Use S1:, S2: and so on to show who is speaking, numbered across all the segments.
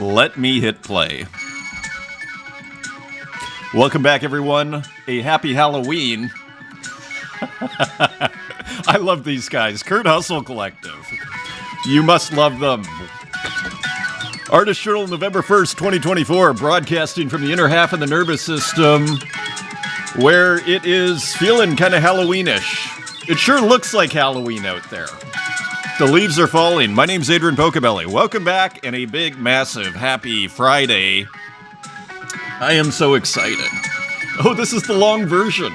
S1: Let me hit play. Welcome back, everyone. A happy Halloween. I love these guys. Kurt Hustle Collective. You must love them. Artist Journal, November 1st, 2024, broadcasting from the inner half of the nervous system, where it is feeling kind of Halloweenish. It sure looks like Halloween out there. The leaves are falling. My name's Adrian Pocobelli. Welcome back, and a big, massive, happy Friday. I am so excited. Oh, this is the long version.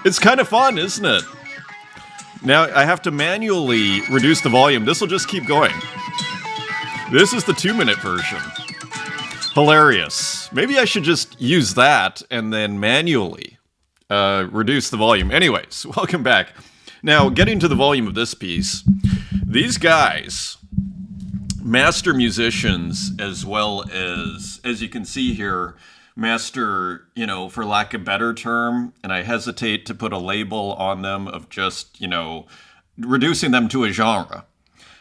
S1: It's kind of fun, isn't it? Now, I have to manually reduce the volume. This will just keep going. This is the 2-minute version. Hilarious. Maybe I should just use that and then manually reduce the volume. Anyways, welcome back. Now, getting to the volume of this piece, these guys, master musicians, as well as you can see here, master, for lack of a better term, and I hesitate to put a label on them of just, reducing them to a genre.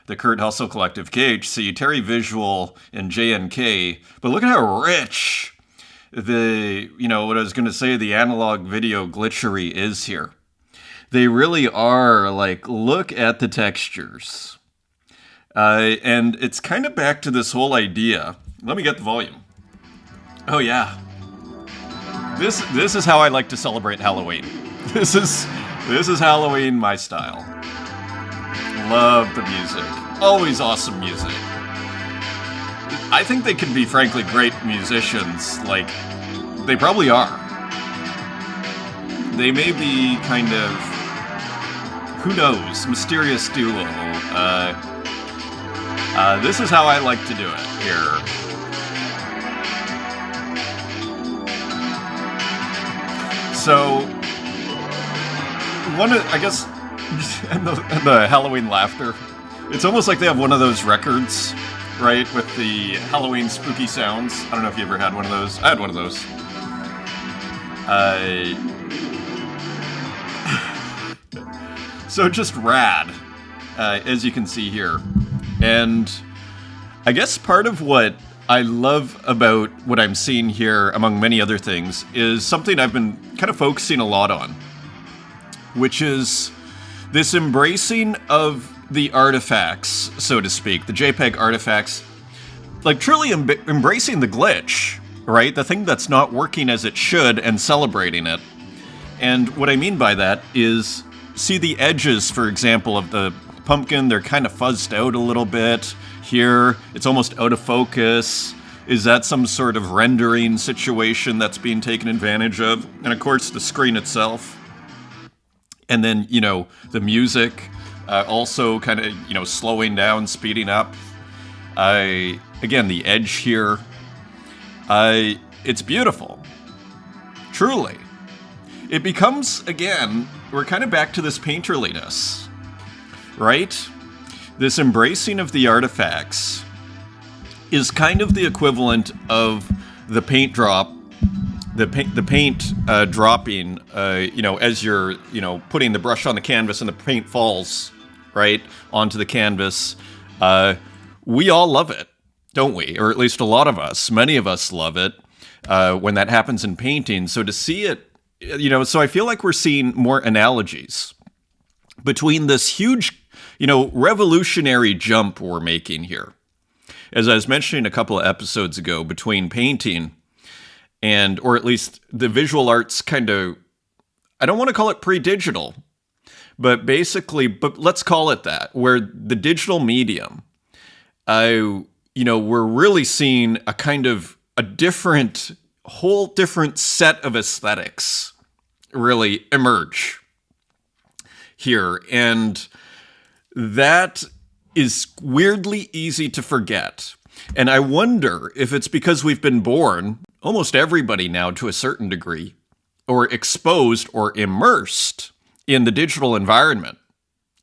S1: The Kurt Hustle Collective, KHC, Terry Visual, and JNK. But look at how rich what I was going to say, the analog video glitchery is here. They really are, look at the textures. And it's kind of back to this whole idea. Let me get the volume. Oh, yeah. This is how I like to celebrate Halloween. This is Halloween, my style. Love the music. Always awesome music. I think they could be, frankly, great musicians. They probably are. They may be kind of, who knows, mysterious duo. This is how I like to do it here. So, and the Halloween laughter, it's almost like they have one of those records, right, with the Halloween spooky sounds. I don't know if you ever had one of those. I had one of those. So just rad, as you can see here. And I guess part of what I love about what I'm seeing here, among many other things, is something I've been kind of focusing a lot on, which is this embracing of the artifacts, so to speak, the JPEG artifacts, truly embracing the glitch, right? The thing that's not working as it should and celebrating it. And what I mean by that is, see the edges, for example, of the pumpkin, they're kind of fuzzed out a little bit. Here, it's almost out of focus. Is that some sort of rendering situation that's being taken advantage of? And of course, the screen itself. And then, the music also kind of, slowing down, speeding up. Again, the edge here. It's beautiful. Truly. It becomes, again, we're kind of back to this painterliness, right? This embracing of the artifacts is kind of the equivalent of the paint drop, the paint dropping, as you're, putting the brush on the canvas and the paint falls, right, onto the canvas. We all love it, don't we? Or at least a lot of us, many of us love it when that happens in painting. So to see it, so I feel like we're seeing more analogies between this huge, revolutionary jump we're making here. As I was mentioning a couple of episodes ago, between painting and, or at least the visual arts kind of, I don't want to call it pre-digital, but let's call it that, where the digital medium, we're really seeing a kind of whole different set of aesthetics really emerge here. And that is weirdly easy to forget. And I wonder if it's because we've been born, almost everybody now to a certain degree, or exposed or immersed in the digital environment.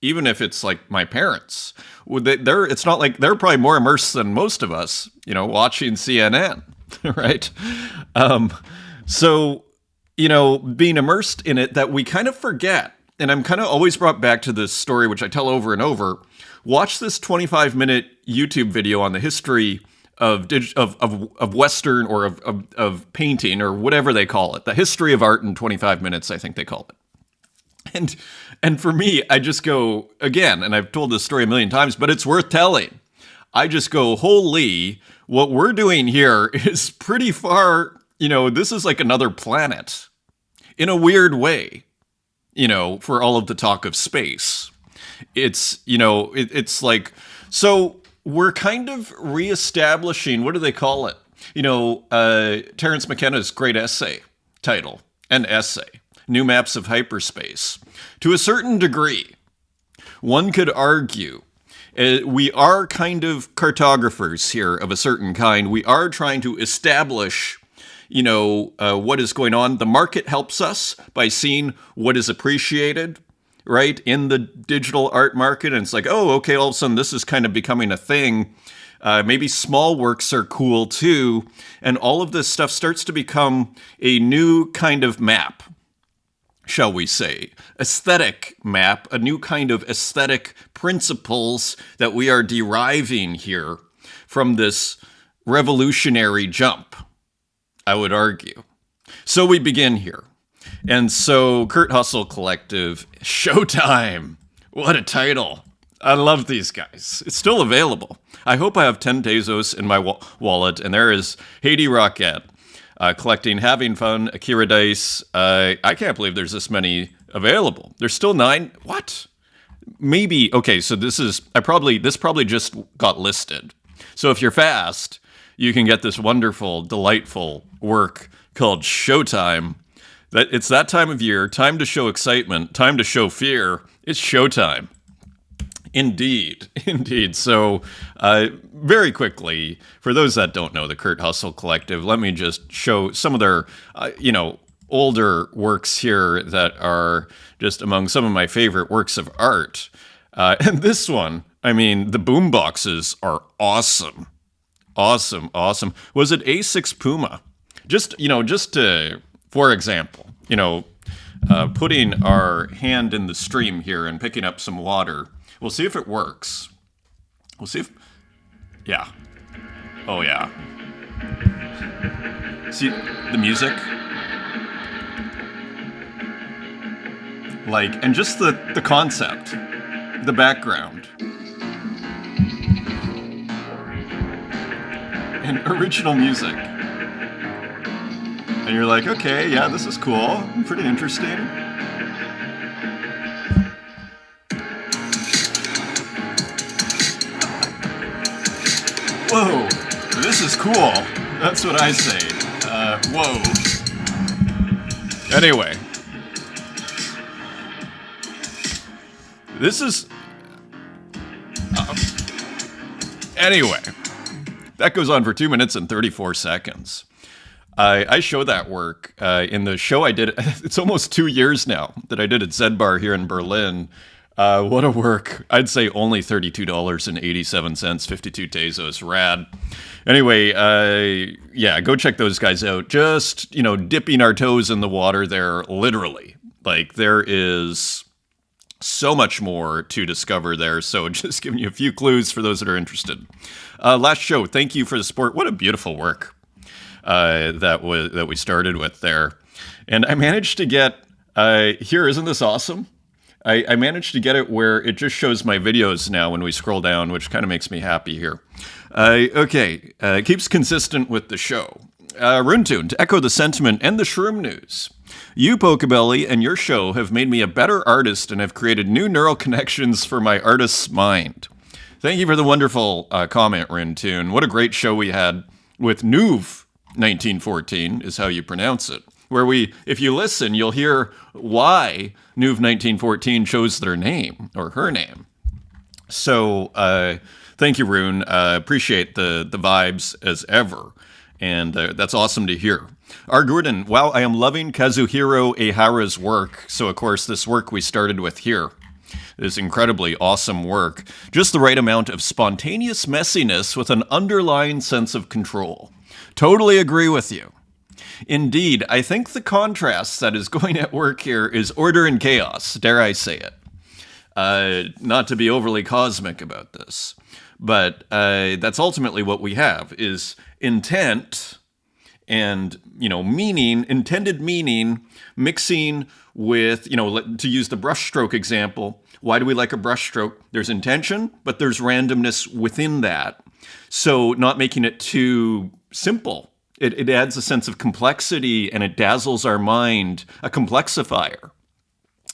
S1: Even if it's like my parents, it's not like they're probably more immersed than most of us, watching CNN, right? So, being immersed in it, that we kind of forget and I'm kind of always brought back to this story, which I tell over and over. Watch this 25-minute YouTube video on the history of Western or of painting or whatever they call it. The history of art in 25 minutes, I think they call it. And for me, I just go, again, and I've told this story a million times, but it's worth telling. I just go, holy, what we're doing here is pretty far, this is like another planet in a weird way, for all of the talk of space. It's, it's like, so we're kind of reestablishing, what do they call it? Terence McKenna's great essay title, an essay, New Maps of Hyperspace. To a certain degree, one could argue we are kind of cartographers here of a certain kind. We are trying to establish, what is going on. The market helps us by seeing what is appreciated, right, in the digital art market. And it's like, oh, okay, all of a sudden this is kind of becoming a thing. Maybe small works are cool too. And all of this stuff starts to become a new kind of map, shall we say, aesthetic map, a new kind of aesthetic principles that we are deriving here from this revolutionary jump, I would argue. So we begin here. And so Kurt Hustle Collective, Showtime. What a title. I love these guys. It's still available. I hope I have 10 Tezos in my wallet, and there is Haiti Rockette. Collecting Having Fun, Akira Dice. I can't believe there's this many available. There's still 9. What? Maybe. Okay, so this probably just got listed. So if you're fast, you can get this wonderful, delightful work called Showtime. It's that time of year, time to show excitement, time to show fear. It's showtime. Indeed. So, very quickly, for those that don't know the Kurt Hustle Collective, let me just show some of their, older works here that are just among some of my favorite works of art. And this one, the boom boxes are awesome. Awesome. Was it A6 Puma? Just for example, putting our hand in the stream here and picking up some water. We'll see if it works. Yeah. Oh, yeah. See the music? And just the concept, the background. And original music. And you're like, okay, yeah, this is cool. Pretty interesting. Whoa, this is cool. That's what I say. Whoa. Anyway. This is... anyway. That goes on for 2 minutes and 34 seconds. I show that work in the show I did. It's almost 2 years now that I did at Zed-Bar here in Berlin. What a work. I'd say only $32.87, 52 Tezos, rad. Anyway, go check those guys out. Just, dipping our toes in the water there, literally. There is so much more to discover there, so just giving you a few clues for those that are interested. Last show, thank you for the support. What a beautiful work that we started with there. And I managed to get, here, isn't this awesome? I managed to get it where it just shows my videos now when we scroll down, which kind of makes me happy here. Keeps consistent with the show. Roon Toon, to echo the sentiment and the shroom news. You, Pocobelli, and your show have made me a better artist and have created new neural connections for my artist's mind. Thank you for the wonderful comment, Roon Toon. What a great show we had with Nuv 1914, is how you pronounce it. Where if you listen, you'll hear why Nuv 1914 chose their name, or her name. So, thank you, Roon. Appreciate the vibes as ever. And that's awesome to hear. R. Gordon, wow, I am loving Kazuhiro Ehara's work. So, of course, this work we started with here. This incredibly awesome work. Just the right amount of spontaneous messiness with an underlying sense of control. Totally agree with you. Indeed, I think the contrast that is going at work here is order and chaos, dare I say it. Not to be overly cosmic about this, but that's ultimately what we have, is intent and, meaning, intended meaning, mixing with, to use the brushstroke example. Why do we like a brushstroke? There's intention, but there's randomness within that. So not making it too simple. It adds a sense of complexity and it dazzles our mind, a complexifier.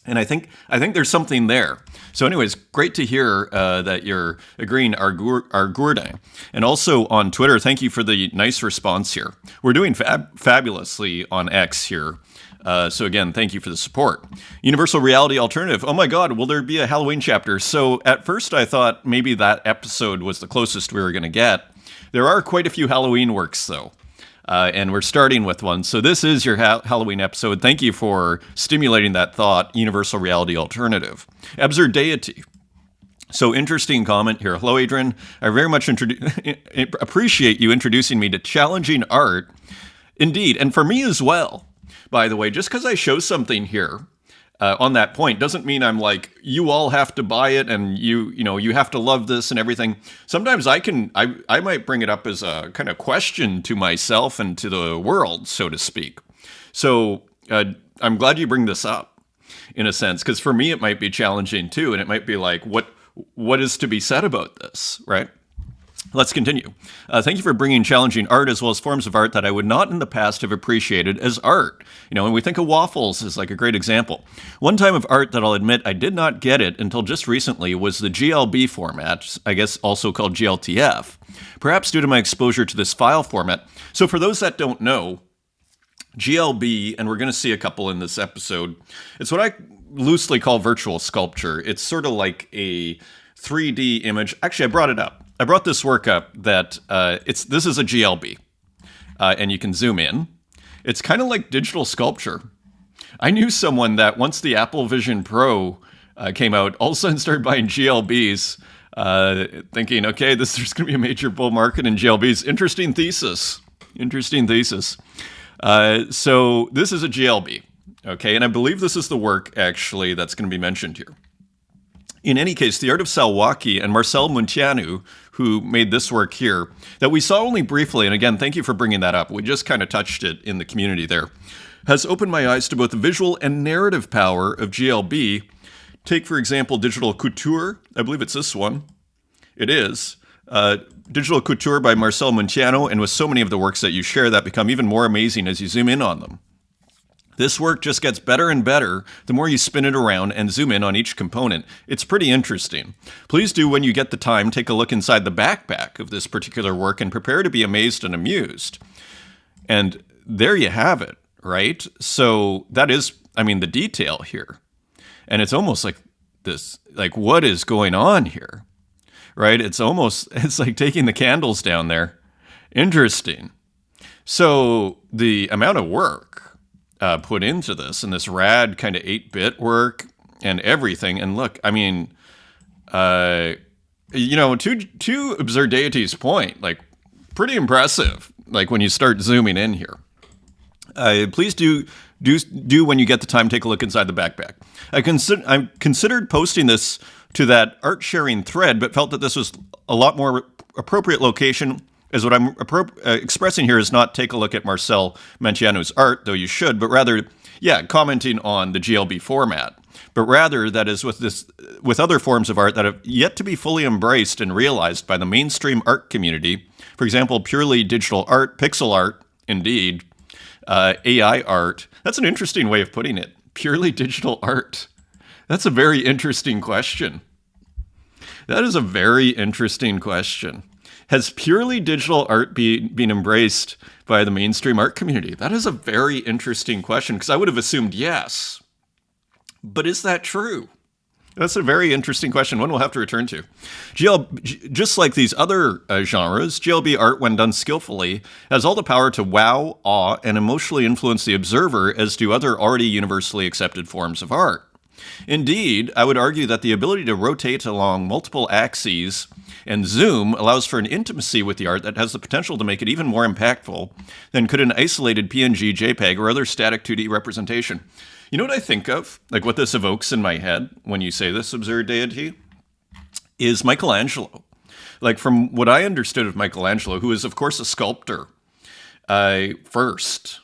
S1: And I think there's something there. So anyways, great to hear that you're agreeing our gourdin. And also on Twitter, thank you for the nice response here. We're doing fabulously on X here. So again, thank you for the support. Universal Reality Alternative. Oh my God, will there be a Halloween chapter? So at first I thought maybe that episode was the closest we were going to get. There are quite a few Halloween works though. And we're starting with one. So this is your Halloween episode. Thank you for stimulating that thought, Universal Reality Alternative. Absurd Deity. So interesting comment here. Hello, Adrian. I very much appreciate you introducing me to challenging art. Indeed, and for me as well. By the way, just because I show something here on that point doesn't mean I'm like, you all have to buy it and you have to love this and everything. Sometimes I might bring it up as a kind of question to myself and to the world, so to speak. So I'm glad you bring this up in a sense, because for me it might be challenging too, and it might be like, what is to be said about this, right? Let's continue. Thank you for bringing challenging art as well as forms of art that I would not in the past have appreciated as art. And we think of waffles as like a great example. One type of art that I'll admit I did not get it until just recently was the GLB format, I guess also called GLTF, perhaps due to my exposure to this file format. So for those that don't know, GLB, and we're going to see a couple in this episode, it's what I loosely call virtual sculpture. It's sort of like a 3D image. Actually, I brought it up. I brought this work up that this is a GLB, and you can zoom in. It's kind of like digital sculpture. I knew someone that once the Apple Vision Pro came out, all of a sudden started buying GLBs, thinking, okay, there's going to be a major bull market in GLBs. Interesting thesis. So this is a GLB, okay, and I believe this is the work, actually, that's going to be mentioned here. In any case, the art of Salwaki and Marcel Munteanu, who made this work here, that we saw only briefly, and again, thank you for bringing that up. We just kind of touched it in the community there, has opened my eyes to both the visual and narrative power of GLB. Take, for example, Digital Couture. I believe it's this one. It is. Digital Couture by Marcel Munteanu, and with so many of the works that you share that become even more amazing as you zoom in on them. This work just gets better and better the more you spin it around and zoom in on each component. It's pretty interesting. Please do, when you get the time, take a look inside the backpack of this particular work and prepare to be amazed and amused. And there you have it, right? So that is, the detail here. And it's almost like this, like what is going on here, right? It's like taking the candles down there. Interesting. So the amount of work put into this, and this rad kind of 8-bit work and everything. And look, to Absurd Deity's point, like pretty impressive, like when you start zooming in here. Please do when you get the time, take a look inside the backpack. I considered posting this to that art sharing thread, but felt that this was a lot more appropriate location, as what I'm expressing here is not take a look at Marcel Munteanu's art, though you should, but rather, commenting on the GLB format. But rather, that is with other forms of art that have yet to be fully embraced and realized by the mainstream art community. For example, purely digital art, pixel art, indeed, AI art. That's an interesting way of putting it. Purely digital art. That's a very interesting question. That is a very interesting question. Has purely digital art been embraced by the mainstream art community? That is a very interesting question, because I would have assumed yes. But is that true? That's a very interesting question, one we'll have to return to. Just like these other genres, GLB art, when done skillfully, has all the power to wow, awe, and emotionally influence the observer, as do other already universally accepted forms of art. Indeed, I would argue that the ability to rotate along multiple axes and zoom allows for an intimacy with the art that has the potential to make it even more impactful than could an isolated PNG, JPEG, or other static 2D representation. You know what I think of? Like what this evokes in my head when you say this, absurd deity? Is Michelangelo. Like from what I understood of Michelangelo, who is of course a sculptor first,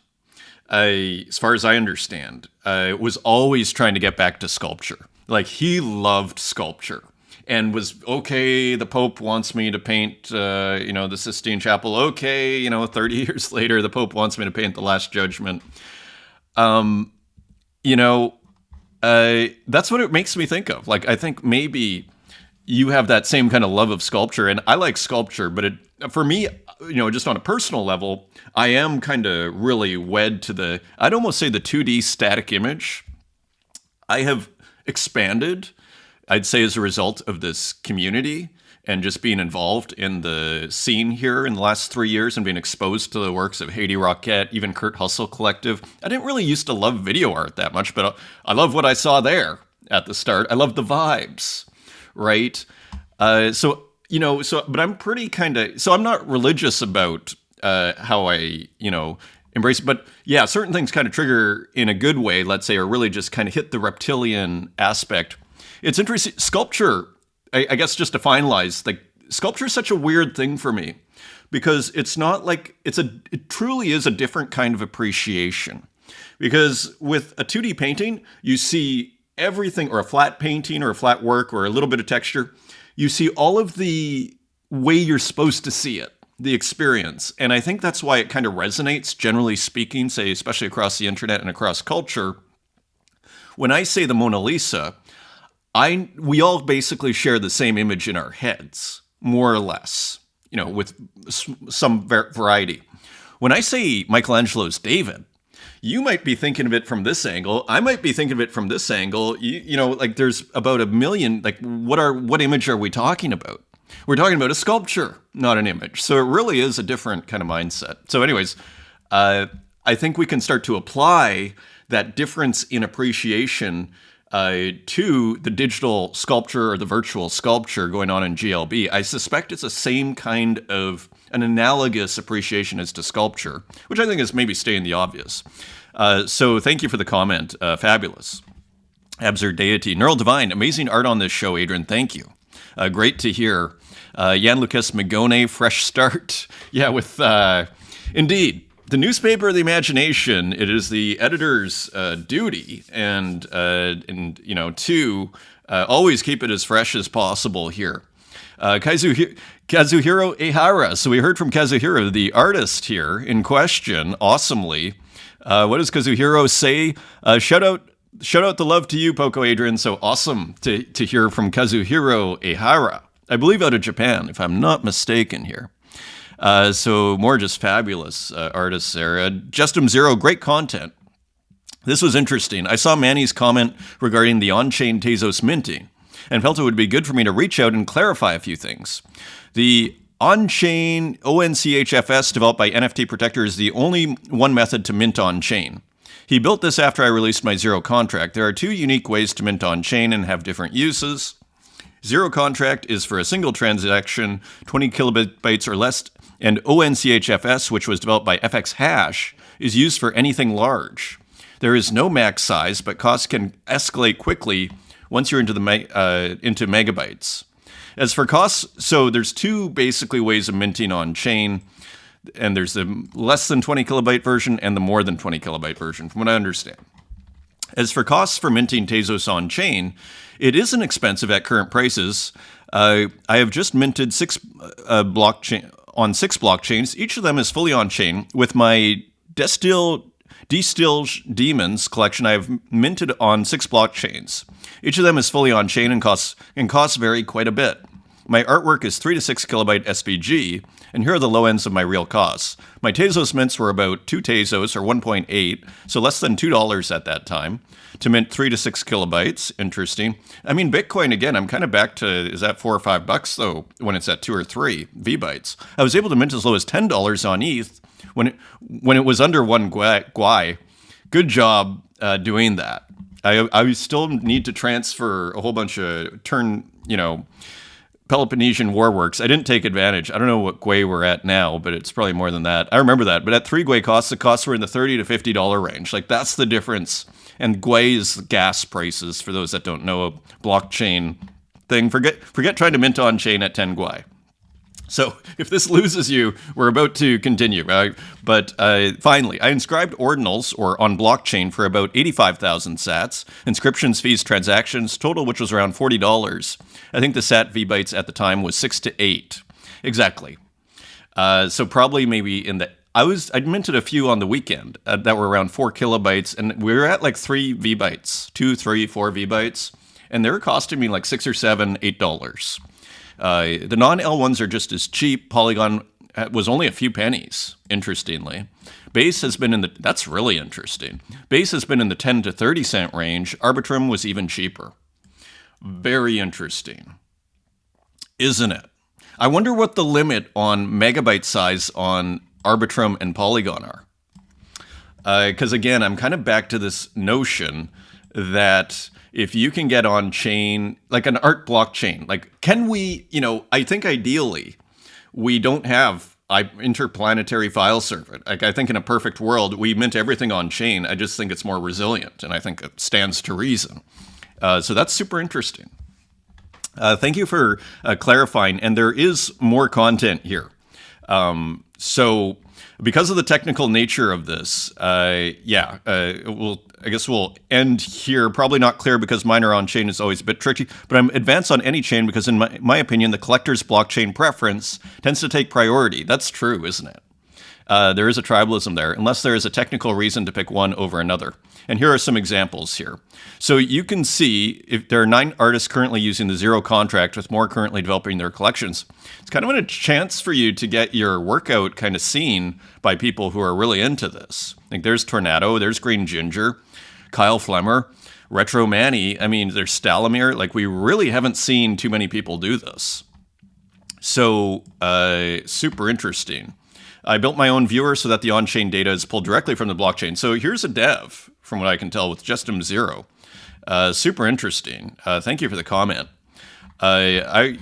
S1: as far as I understand, was always trying to get back to sculpture. Like he loved sculpture and was, okay, the Pope wants me to paint, the Sistine Chapel. Okay, 30 years later, the Pope wants me to paint the Last Judgment. That's what it makes me think of. Like, I think maybe you have that same kind of love of sculpture, and I like sculpture, but for me, just on a personal level, I am kind of really wed to I'd almost say the 2D static image. I have expanded, I'd say, as a result of this community and just being involved in the scene here in the last 3 years and being exposed to the works of Haiti Roquette, even Kurt Hustle Collective. I didn't really used to love video art that much, but I love what I saw there at the start. I love the vibes, right? But I'm pretty so I'm not religious about how I, embrace it. But yeah, certain things kind of trigger in a good way, let's say, or really just kind of hit the reptilian aspect. It's interesting. Sculpture, I guess just to finalize, like sculpture is such a weird thing for me because it's not like it truly is a different kind of appreciation. Because with a 2D painting, you see everything, or a flat painting or a flat work or a little bit of texture. You see all of the way you're supposed to see it, the experience. And I think that's why it kind of resonates, generally speaking, say, especially across the internet and across culture. When I say the Mona Lisa, we all basically share the same image in our heads, more or less, with some variety. When I say Michelangelo's David, you might be thinking of it from this angle. I might be thinking of it from this angle. Like there's about a million. Like what image are we talking about? We're talking about a sculpture, not an image. So it really is a different kind of mindset. So anyways, I think we can start to apply that difference in appreciation to the digital sculpture or the virtual sculpture going on in GLB. I suspect it's the same kind of an analogous appreciation as to sculpture, which I think is maybe stating the obvious. So thank you for the comment. Fabulous. Absurd Deity. Neural Divine. Amazing art on this show, Adrian. Thank you. Great to hear. Jan Lucas Magone. Fresh start. Yeah, with indeed. The newspaper of the imagination, it is the editor's duty and to always keep it as fresh as possible here. Kazuhiro Ehara. So we heard from Kazuhiro, the artist here in question, awesomely. What does Kazuhiro say? Shout out the love to you, Poco Adrian. So awesome to hear from Kazuhiro Ehara. I believe out of Japan, if I'm not mistaken here. So more just fabulous artists there. Justin Zero, great content. This was interesting. I saw Manny's comment regarding the on-chain Tezos minting and felt it would be good for me to reach out and clarify a few things. The on-chain ONCHFS developed by NFT Protector is the only one method to mint on-chain. He built this after I released my Zero contract. There are two unique ways to mint on-chain and have different uses. Zero contract is for a single transaction, 20 kilobytes or less, and ONCHFS, which was developed by FX Hash, is used for anything large. There is no max size, but costs can escalate quickly once you're into megabytes. As for costs, so there's two basically ways of minting on chain, and there's the less than 20 kilobyte version and the more than 20 kilobyte version, from what I understand. As for costs for minting Tezos on chain, it isn't expensive at current prices. I have just minted 6 blockchains. Each of them is fully on chain. With my Destilled Demons collection, I have minted on 6 blockchains. Each of them is fully on chain and costs vary quite a bit. My artwork is 3 to 6 kilobyte SVG, and here are the low ends of my real costs. My Tezos mints were about 2 Tezos, or 1.8, so less than $2 at that time, to mint 3 to 6 kilobytes. Interesting. I mean, Bitcoin, again, I'm kind of back to, is that $4 or $5 though, when it's at 2 or 3 V-bytes. I was able to mint as low as $10 on ETH when it was under 1 Gwai. Good job doing that. I still need to transfer a whole bunch of Peloponnesian war works. I didn't take advantage. I don't know what Gwei we're at now, but it's probably more than that. I remember that. But at 3 Gwei costs, the costs were in the $30 to $50 range. Like, that's the difference. And Gwei is gas prices, for those that don't know, a blockchain thing. Forget trying to mint on chain at 10 Gwei. So if this loses you, we're about to continue. But finally, I inscribed ordinals, or on blockchain, for about 85,000 sats. Inscriptions, fees, transactions, total, which was around $40. I think the sat V-bytes at the time was 6 to 8. Exactly. So probably maybe in the... I'd minted a few on the weekend that were around 4 kilobytes, and we were at like 3 V-bytes, 2, 3, 4 V-bytes, and they were costing me like $6 or $7, $8. The non-L ones are just as cheap. Polygon was only a few pennies, interestingly. Base has been in the... That's really interesting. Base has been in the 10 to 30 cent range. Arbitrum was even cheaper. Very interesting. Isn't it? I wonder what the limit on megabyte size on Arbitrum and Polygon are. Because again, I'm kind of back to this notion that... if you can get on chain, like an art blockchain, like, can we, I think ideally we don't have interplanetary file server. Like, I think in a perfect world, we mint everything on chain. I just think it's more resilient, and I think it stands to reason. So that's super interesting. Thank you for clarifying, and there is more content here. So because of the technical nature of this, I guess we'll end here. Probably not clear because miner on chain is always a bit tricky, but I'm advanced on any chain because in my opinion, the collector's blockchain preference tends to take priority. That's true, isn't it? There is a tribalism there, unless there is a technical reason to pick one over another. And here are some examples here. So you can see if there are 9 artists currently using the zero contract, with more currently developing their collections. It's kind of a chance for you to get your workout kind of seen by people who are really into this. Like, there's Tornado, there's Green Ginger, Kyle Flemmer, Retro Manny. I mean, there's Stalamir. Like, we really haven't seen too many people do this. So, super interesting. I built my own viewer so that the on-chain data is pulled directly from the blockchain. So here's a dev, from what I can tell, with Justum Zero. Super interesting. Thank you for the comment. I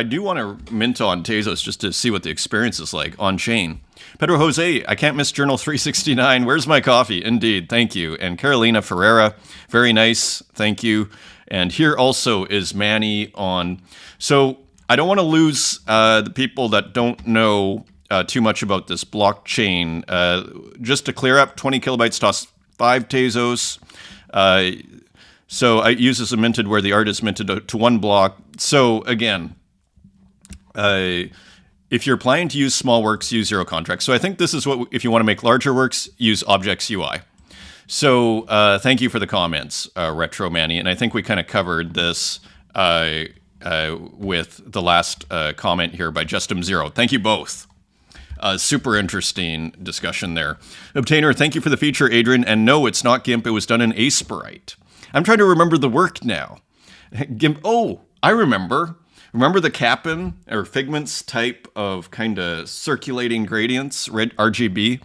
S1: do want to mint on Tezos just to see what the experience is like on-chain. Pedro Jose, I can't miss Journal 369. Where's my coffee? Indeed, thank you. And Carolina Ferreira, very nice, thank you. And here also is Manny on. So I don't want to lose the people that don't know too much about this blockchain. Just to clear up, 20 kilobytes toss 5 Tezos. So I use this minted where the art is minted to 1 block. So again, if you're planning to use small works, use zero contracts. So I think this is what, if you want to make larger works, use Objects UI. So thank you for the comments, Retro Manny. And I think we kind of covered this with the last comment here by Justum Zero. Thank you both. Super interesting discussion there. Obtainer, thank you for the feature, Adrian. And no, it's not GIMP. It was done in Asperite. I'm trying to remember the work now. GIMP. Oh, I remember. Remember the Kappan or Figments type of kind of circulating gradients, red RGB?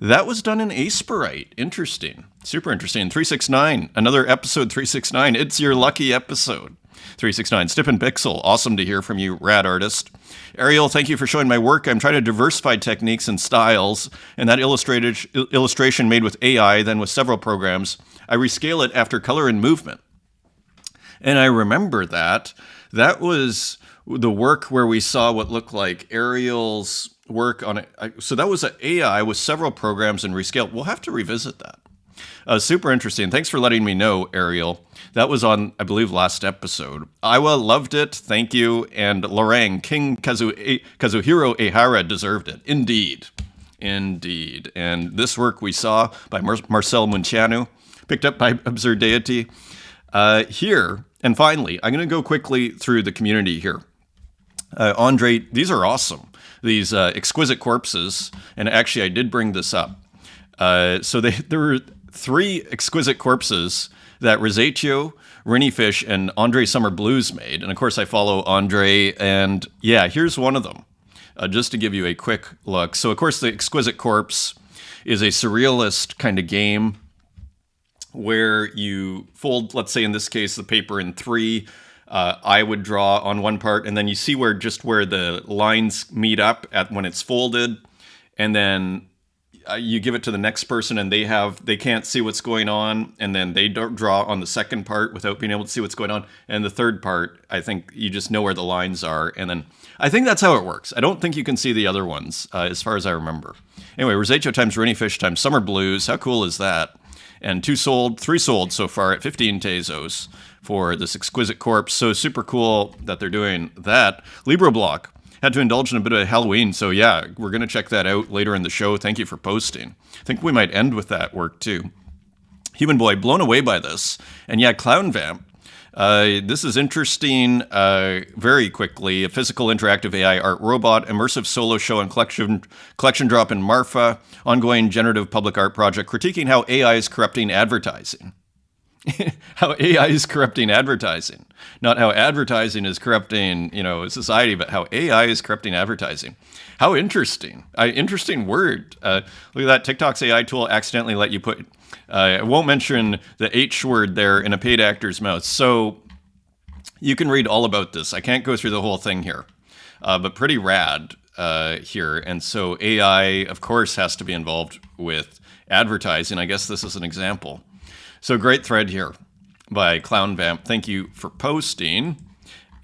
S1: That was done in Asperite. Interesting. Super interesting. 369. Another episode 369. It's your lucky episode. 369. Stip and Pixel. Awesome to hear from you, rad artist. Ariel, thank you for showing my work. I'm trying to diversify techniques and styles, and that illustration made with AI, then with several programs, I rescale it after color and movement. And I remember that. That was the work where we saw what looked like Ariel's work on it. So that was an AI with several programs and rescale. We'll have to revisit that. Super interesting. Thanks for letting me know, Ariel. That was on, I believe, last episode. Iwa loved it. Thank you. And Lorang, King Kazuhiro Ehara deserved it. Indeed. Indeed. And this work we saw by Marcel Muntianu, picked up by Absurd Deity. Here, and finally, I'm going to go quickly through the community here. Andre, these are awesome. These exquisite corpses. And actually, I did bring this up. So there were 3 exquisite corpses that Rosetio, Rennie Fish, and Andre Summer Blues made. And of course, I follow Andre, and yeah, here's one of them, just to give you a quick look. So of course, the Exquisite Corpse is a surrealist kind of game. where you fold, let's say in this case, the paper in three. I would draw on one part, and then you see where the lines meet up at when it's folded, and then you give it to the next person, and they can't see what's going on, and then they don't draw on the second part without being able to see what's going on, and the third part, I think you just know where the lines are, and then I think that's how it works. I don't think you can see the other ones, as far as I remember. Anyway, Rosacho times Rooney Fish times Summer Blues. How cool is that? And 3 sold so far at 15 Tezos for this Exquisite corpse. So super cool that they're doing that. Libro Block had to indulge in a bit of Halloween. So yeah, we're going to check that out later in the show. Thank you for posting. I think we might end with that work too. Human Boy, blown away by this. And yeah, Clown Vamp. This is interesting. Very quickly, a physical interactive AI art robot, immersive solo show and collection drop in Marfa, ongoing generative public art project critiquing how AI is corrupting advertising. How AI is corrupting advertising, not how advertising is corrupting, society, but how AI is corrupting advertising. How interesting! Interesting word. Look at that. TikTok's AI tool accidentally let you put. I won't mention the H word there in a paid actor's mouth. So you can read all about this. I can't go through the whole thing here, but pretty rad here. And so AI, of course, has to be involved with advertising. I guess this is an example. So great thread here by Clown Vamp. Thank you for posting.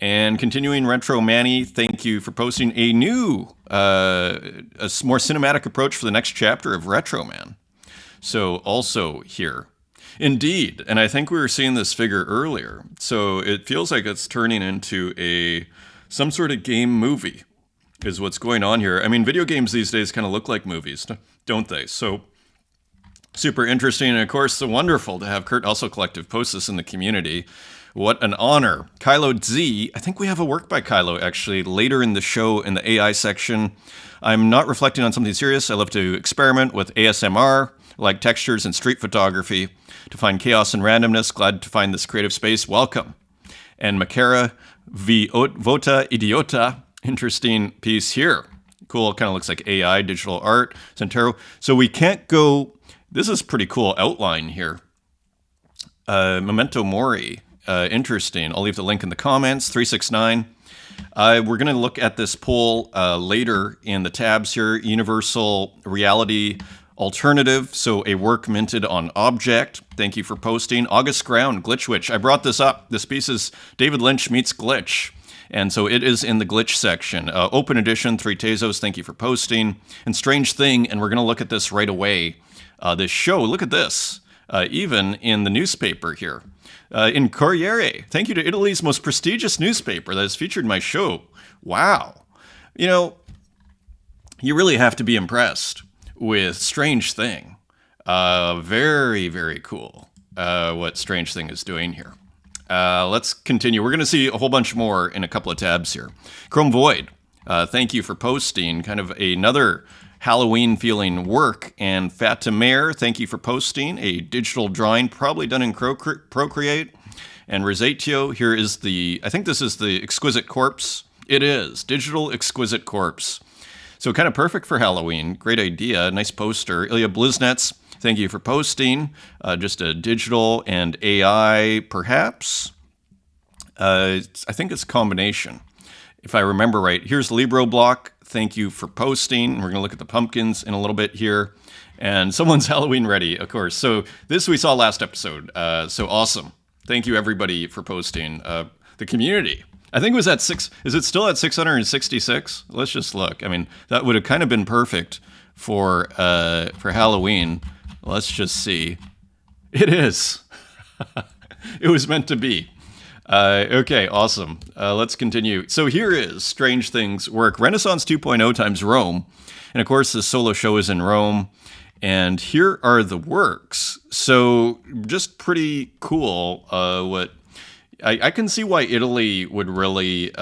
S1: And continuing Retro Manny, thank you for posting a new, a more cinematic approach for the next chapter of Retro Man. So also here. Indeed, and I think we were seeing this figure earlier. So it feels like it's turning into some sort of game movie is what's going on here. I mean, video games these days kind of look like movies, don't they? So super interesting, and of course, so wonderful to have Kurt Also Collective post this in the community. What an honor. Kylo Z, I think we have a work by Kylo, actually, later in the show in the AI section. I'm not reflecting on something serious. I love to experiment with ASMR, like textures and street photography, to find chaos and randomness. Glad to find this creative space. Welcome. And Makara Vota Idiota, interesting piece here. Cool, kind of looks like AI, digital art, Centero. So we can't go... This is pretty cool outline here. Memento Mori, interesting. I'll leave the link in the comments, 369. We're going to look at this poll later in the tabs here. Universal Reality Alternative, so a work minted on Object. Thank you for posting. August Ground, Glitch Witch. I brought this up. This piece is David Lynch meets Glitch. And so it is in the glitch section. Open edition, 3 Tezos. Thank you for posting. And Strange Thing, and we're going to look at this right away. This show, look at this, even in the newspaper here. In Corriere, thank you to Italy's most prestigious newspaper that has featured my show. Wow. You really have to be impressed with Strange Thing. Very, very cool what Strange Thing is doing here. Let's continue. We're going to see a whole bunch more in a couple of tabs here. Chrome Void, thank you for posting kind of another Halloween feeling work. And Fatimare, thank you for posting a digital drawing, probably done in Procreate. And Rosatio, here is I think this is the Exquisite Corpse. It is, digital Exquisite Corpse. So kind of perfect for Halloween. Great idea, nice poster. Ilya Bliznets, thank you for posting. Just a digital and AI, perhaps. I think it's a combination, if I remember right. Here's Libro Block. Thank you for posting. We're going to look at the pumpkins in a little bit here. And someone's Halloween ready, of course. So this we saw last episode. So awesome. Thank you, everybody, for posting. The community. I think it was at 6. Is it still at 666? Let's just look. I mean, that would have kind of been perfect for Halloween. Let's just see. It is. It was meant to be. Okay, awesome. Let's continue. So here is Strange Things work. Renaissance 2.0 times Rome. And of course, the solo show is in Rome. And here are the works. So just pretty cool. What I can see why Italy would really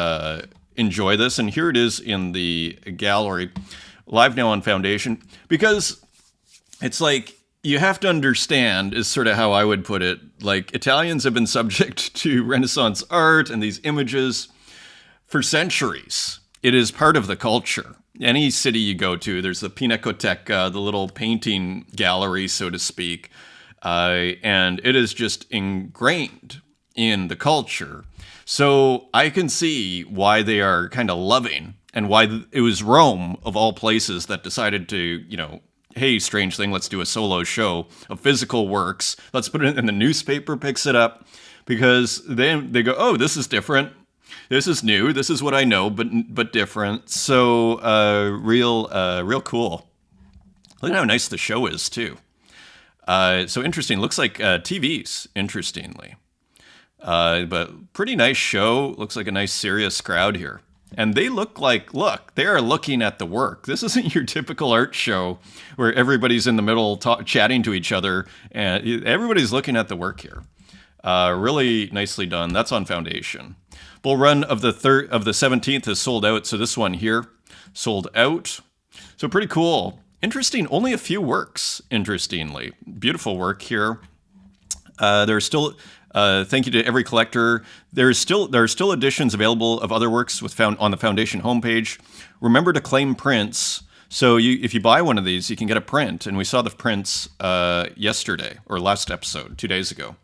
S1: enjoy this. And here it is in the gallery, live now on Foundation. Because it's like, you have to understand, is sort of how I would put it, like Italians have been subject to Renaissance art and these images for centuries. It is part of the culture. Any city you go to, there's the Pinacoteca, the little painting gallery, so to speak. and it is just ingrained in the culture. So I can see why they are kind of loving, and why it was Rome, of all places, that decided to, hey, strange thing, let's do a solo show of physical works. Let's put it in the newspaper, picks it up, because then they go, oh, this is different. This is new. This is what I know, but different. So real cool. Look at how nice the show is, too. So interesting. Looks like TVs, interestingly. But pretty nice show. Looks like a nice, serious crowd here. And they look, they are looking at the work. This isn't your typical art show where everybody's in the middle chatting to each other, and everybody's looking at the work here. Really nicely done. That's on Foundation. Bull Run of the 17th is sold out, so this one here sold out. So pretty cool. Interesting. Only a few works, interestingly. Beautiful work here. There's still... thank you to every collector. There are still editions available of other works on the Foundation homepage. Remember to claim prints. So if you buy one of these, you can get a print. And we saw the prints yesterday, or last episode, 2 days ago.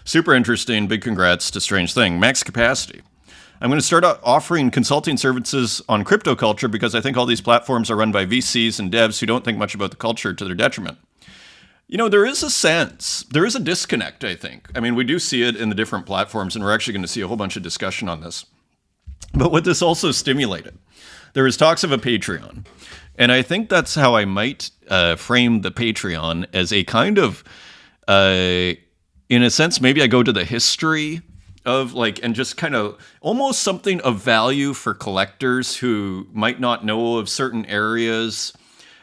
S1: Super interesting. Big congrats to Strange Thing. Max capacity. I'm going to start offering consulting services on crypto culture because I think all these platforms are run by VCs and devs who don't think much about the culture to their detriment. There is a disconnect, I think. I mean, we do see it in the different platforms, and we're actually going to see a whole bunch of discussion on this. But what this also stimulated, there was talks of a Patreon. And I think that's how I might frame the Patreon, as a kind of, in a sense, maybe I go to the history of, and just kind of almost something of value for collectors who might not know of certain areas.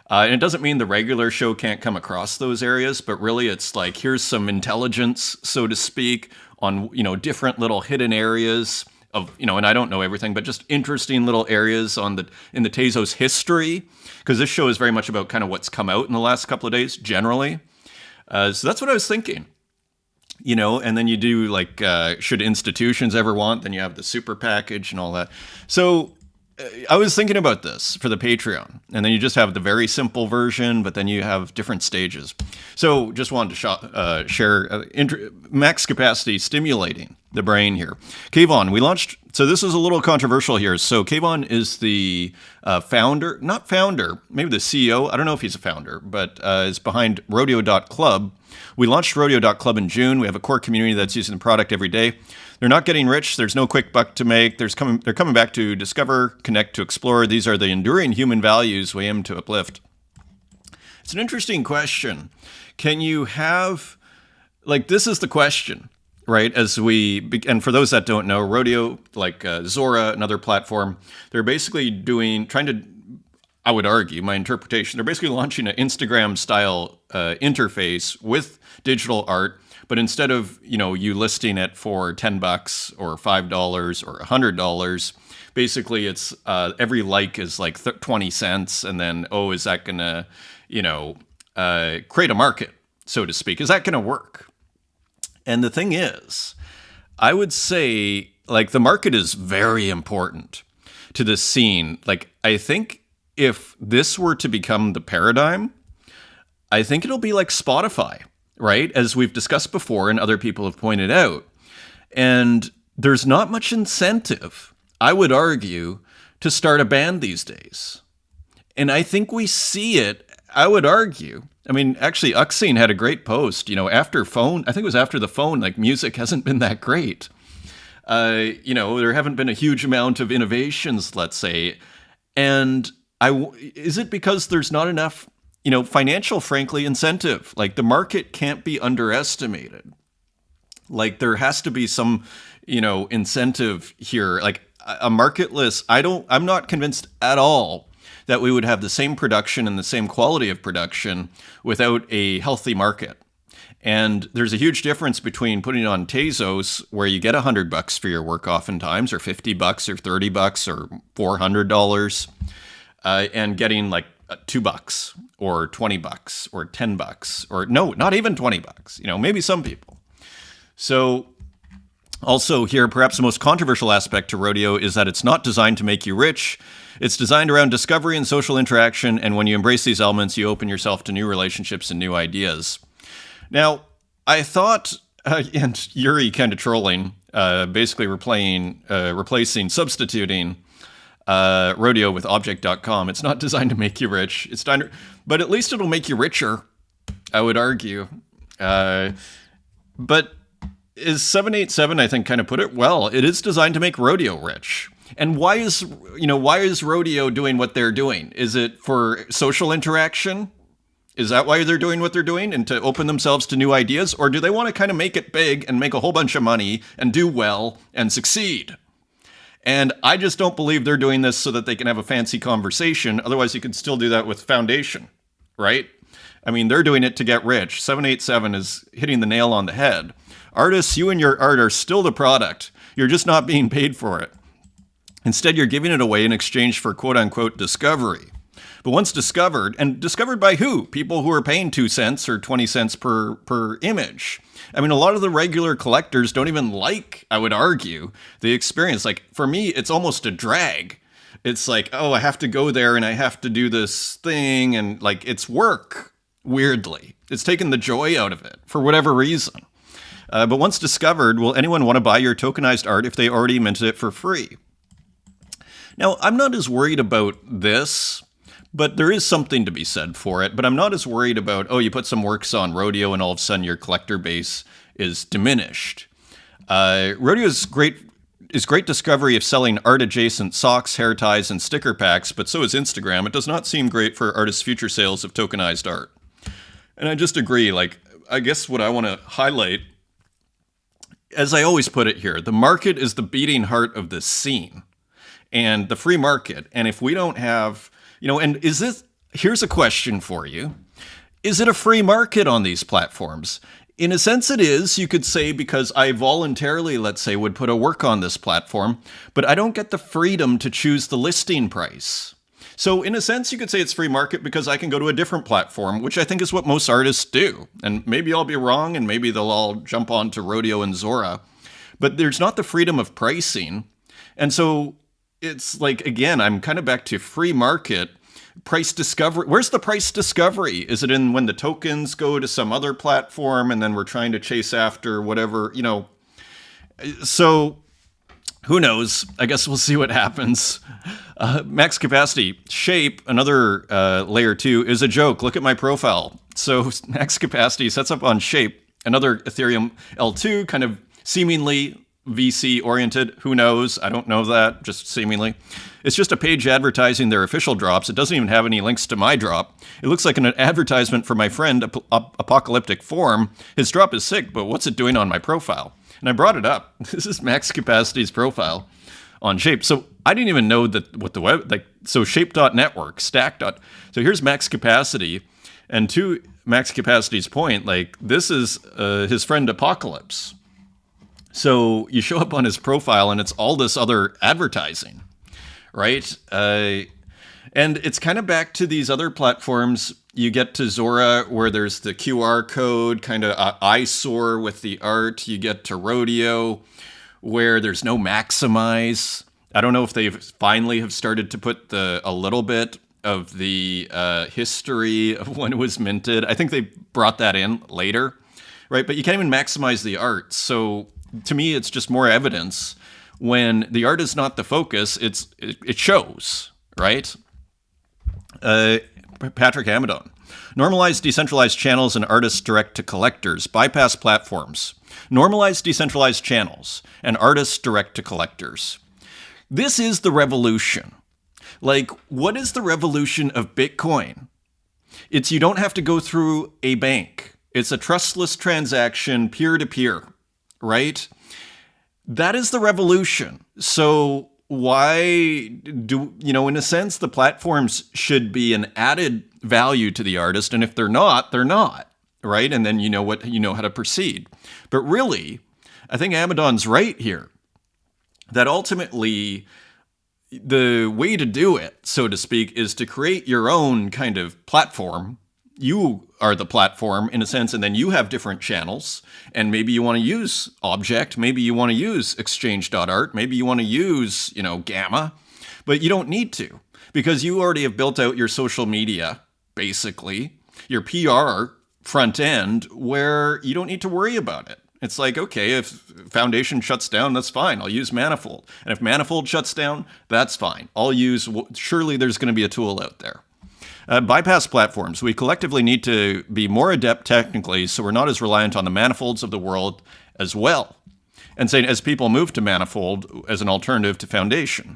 S1: And it doesn't mean the regular show can't come across those areas, but really it's here's some intelligence, so to speak, on, different little hidden areas of, and I don't know everything, but just interesting little areas in the Tezos history, because this show is very much about kind of what's come out in the last couple of days, generally. So that's what I was thinking. And then you do should institutions ever want, then you have the super package and all that. So I was thinking about this for the Patreon, and then you just have the very simple version, but then you have different stages. So just wanted to share max capacity stimulating the brain here. Kayvon, we launched, so this is a little controversial here. So Kayvon is the not founder, maybe the CEO. I don't know if he's a founder, but is behind rodeo.club. We launched rodeo.club in June. We have a core community that's using the product every day. They're not getting rich. There's no quick buck to make. They're coming back to discover, connect, to explore. These are the enduring human values we aim to uplift. It's an interesting question. Can you have, this is the question, right? And for those that don't know, Rodeo, Zora, another platform, they're basically I would argue, my interpretation, they're basically launching an Instagram-style interface with digital art. But instead of, you listing it for $10 or $5 or $100, basically it's every like is 20 cents. And then, is that going to, create a market, so to speak? Is that going to work? And the thing is, I would say, the market is very important to this scene. I think if this were to become the paradigm, I think it'll be like Spotify. Right? As we've discussed before and other people have pointed out. And there's not much incentive, I would argue, to start a band these days. And I think we see it, I would argue. I mean, actually, Uxine had a great post, after phone, I think it was after the phone, music hasn't been that great. There haven't been a huge amount of innovations, let's say. And is it because there's not enough financial, frankly, incentive? The market can't be underestimated. There has to be some, incentive here. A marketless, I'm not convinced at all that we would have the same production and the same quality of production without a healthy market. And there's a huge difference between putting it on Tezos, where you get $100 for your work oftentimes, or $50 or $30 or $400, and getting $2 or $20 or $10, or no, not even $20, maybe some people. So also here, perhaps the most controversial aspect to Rodeo is that it's not designed to make you rich. It's designed around discovery and social interaction. And when you embrace these elements, you open yourself to new relationships and new ideas. Now, I thought, and Yuri kind of trolling, basically substituting Rodeo with object.com. It's not designed to make you rich. It's designed, but at least it'll make you richer, I would argue. But is 787, I think, kind of put it well. It is designed to make Rodeo rich. And why is Rodeo doing what they're doing? Is it for social interaction? Is that why they're doing what they're doing, and to open themselves to new ideas? Or do they want to kind of make it big and make a whole bunch of money and do well and succeed? And I just don't believe they're doing this so that they can have a fancy conversation. Otherwise, you could still do that with Foundation, right? I mean, they're doing it to get rich. 787 is hitting the nail on the head. Artists, you and your art are still the product. You're just not being paid for it. Instead, you're giving it away in exchange for quote-unquote discovery. But once discovered, and discovered by who? People who are paying 2 cents or 20 cents per image. I mean, a lot of the regular collectors don't even like, I would argue, the experience. Like, for me, it's almost a drag. It's like, oh, I have to go there and I have to do this thing, and like, it's work, weirdly. It's taken the joy out of it, for whatever reason. But once discovered, will anyone want to buy your tokenized art if they already minted it for free? Now, I'm not as worried about this, but there is something to be said for it. But I'm not as worried about, oh, you put some works on Rodeo and all of a sudden your collector base is diminished. Rodeo is great discovery of selling art-adjacent socks, hair ties, and sticker packs, but so is Instagram. It does not seem great for artists' future sales of tokenized art. And I just agree. Like, I guess what I want to highlight, as I always put it here, the market is the beating heart of this scene. And the free market. And if we don't have, and here's a question for you. Is it a free market on these platforms? In a sense it is, you could say, because I voluntarily, let's say, would put a work on this platform, but I don't get the freedom to choose the listing price. So in a sense, you could say it's free market because I can go to a different platform, which I think is what most artists do. And maybe I'll be wrong, and maybe they'll all jump onto Rodeo and Zora. But there's not the freedom of pricing. And so it's like, again, I'm kind of back to free market, price discovery. Where's the price discovery? Is it in when the tokens go to some other platform and then we're trying to chase after whatever, So who knows? I guess we'll see what happens. Max capacity. Shape, another layer 2, is a joke. Look at my profile. So max capacity sets up on Shape, another Ethereum L2, kind of seemingly VC oriented. Who knows? I don't know that, just seemingly. It's just a page advertising their official drops. It doesn't even have any links to my drop. It looks like an advertisement for my friend, Apocalyptic Form. His drop is sick, but what's it doing on my profile? And I brought it up. This is Max Capacity's profile on Shape. So I didn't even know that what the web, so shape.network, stack. So here's Max Capacity. And to Max Capacity's point, this is his friend Apocalypse. So you show up on his profile and it's all this other advertising, right? And it's kind of back to these other platforms. You get to Zora where there's the QR code, kind of eyesore with the art. You get to Rodeo where there's no maximize. I don't know if they finally have started to put a little bit of the history of when it was minted. I think they brought that in later, right? But you can't even maximize the art. So to me, it's just more evidence when the art is not the focus. It shows, right? Patrick Amadon. Normalize decentralized channels and artists direct to collectors. Bypass platforms. Normalize decentralized channels and artists direct to collectors. This is the revolution. What is the revolution of Bitcoin? It's you don't have to go through a bank. It's a trustless transaction, peer-to-peer, right? That is the revolution. So why do, in a sense, the platforms should be an added value to the artist. And if they're not, right? And then you know how to proceed. But really, I think Amadon's right here, that ultimately the way to do it, so to speak, is to create your own kind of platform. You are the platform in a sense, and then you have different channels, and maybe you want to use Object, maybe you want to use Exchange.art, maybe you want to use, Gamma, but you don't need to, because you already have built out your social media, basically, your PR front end where you don't need to worry about it. It's like, okay, if Foundation shuts down, that's fine. I'll use Manifold. And if Manifold shuts down, that's fine. Surely there's going to be a tool out there. Bypass platforms. We collectively need to be more adept technically so we're not as reliant on the manifolds of the world as well. And saying as people move to Manifold as an alternative to Foundation.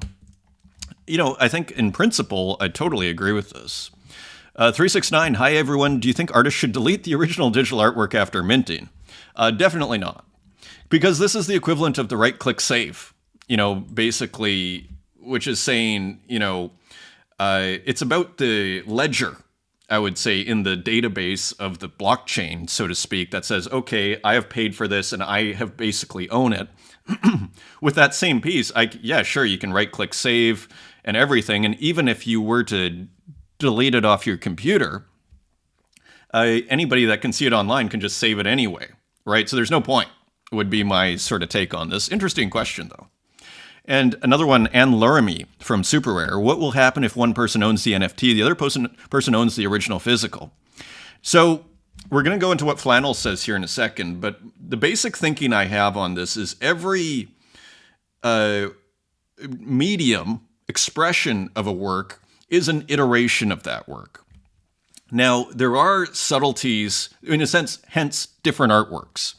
S1: I think in principle, I totally agree with this. 369, hi everyone. Do you think artists should delete the original digital artwork after minting? Definitely not. Because this is the equivalent of the right-click save, basically, which is saying, it's about the ledger, I would say, in the database of the blockchain, so to speak, that says, okay, I have paid for this and I have basically own it. With that same piece, sure, you can right-click save and everything. And even if you were to delete it off your computer, anybody that can see it online can just save it anyway, right? So there's no point, would be my sort of take on this. Interesting question, though. And another one, Anne Laramie from Super Rare. What will happen if one person owns the NFT, the other person owns the original physical? So we're going to go into what Flannel says here in a second, but the basic thinking I have on this is every medium expression of a work is an iteration of that work. Now, there are subtleties, in a sense, hence different artworks.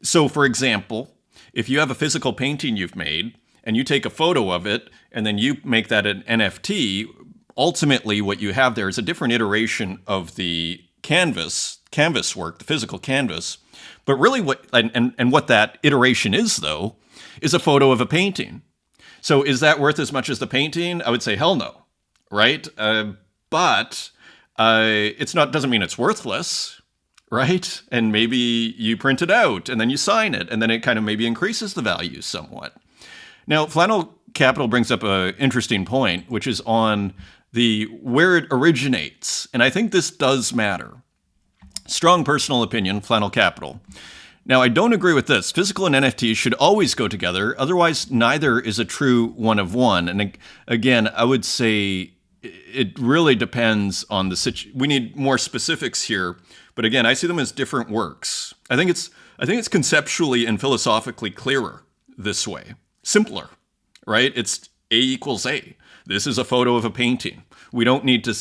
S1: So, for example, if you have a physical painting you've made, and you take a photo of it, and then you make that an NFT, ultimately what you have there is a different iteration of the canvas work, the physical canvas. But really what that iteration is, though, is a photo of a painting. So is that worth as much as the painting? I would say hell no, right? But it's not, doesn't mean it's worthless, right? And maybe you print it out and then you sign it, and then it kind of maybe increases the value somewhat. Now, Flannel Capital brings up an interesting point, which is on where it originates. And I think this does matter. Strong personal opinion, Flannel Capital. Now, I don't agree with this. Physical and NFTs should always go together. Otherwise, neither is a true one of one. And again, I would say it really depends on the situation. We need more specifics here. But again, I see them as different works. I think it's conceptually and philosophically clearer this way. Simpler, right? It's A equals A. This is a photo of a painting. We don't need to,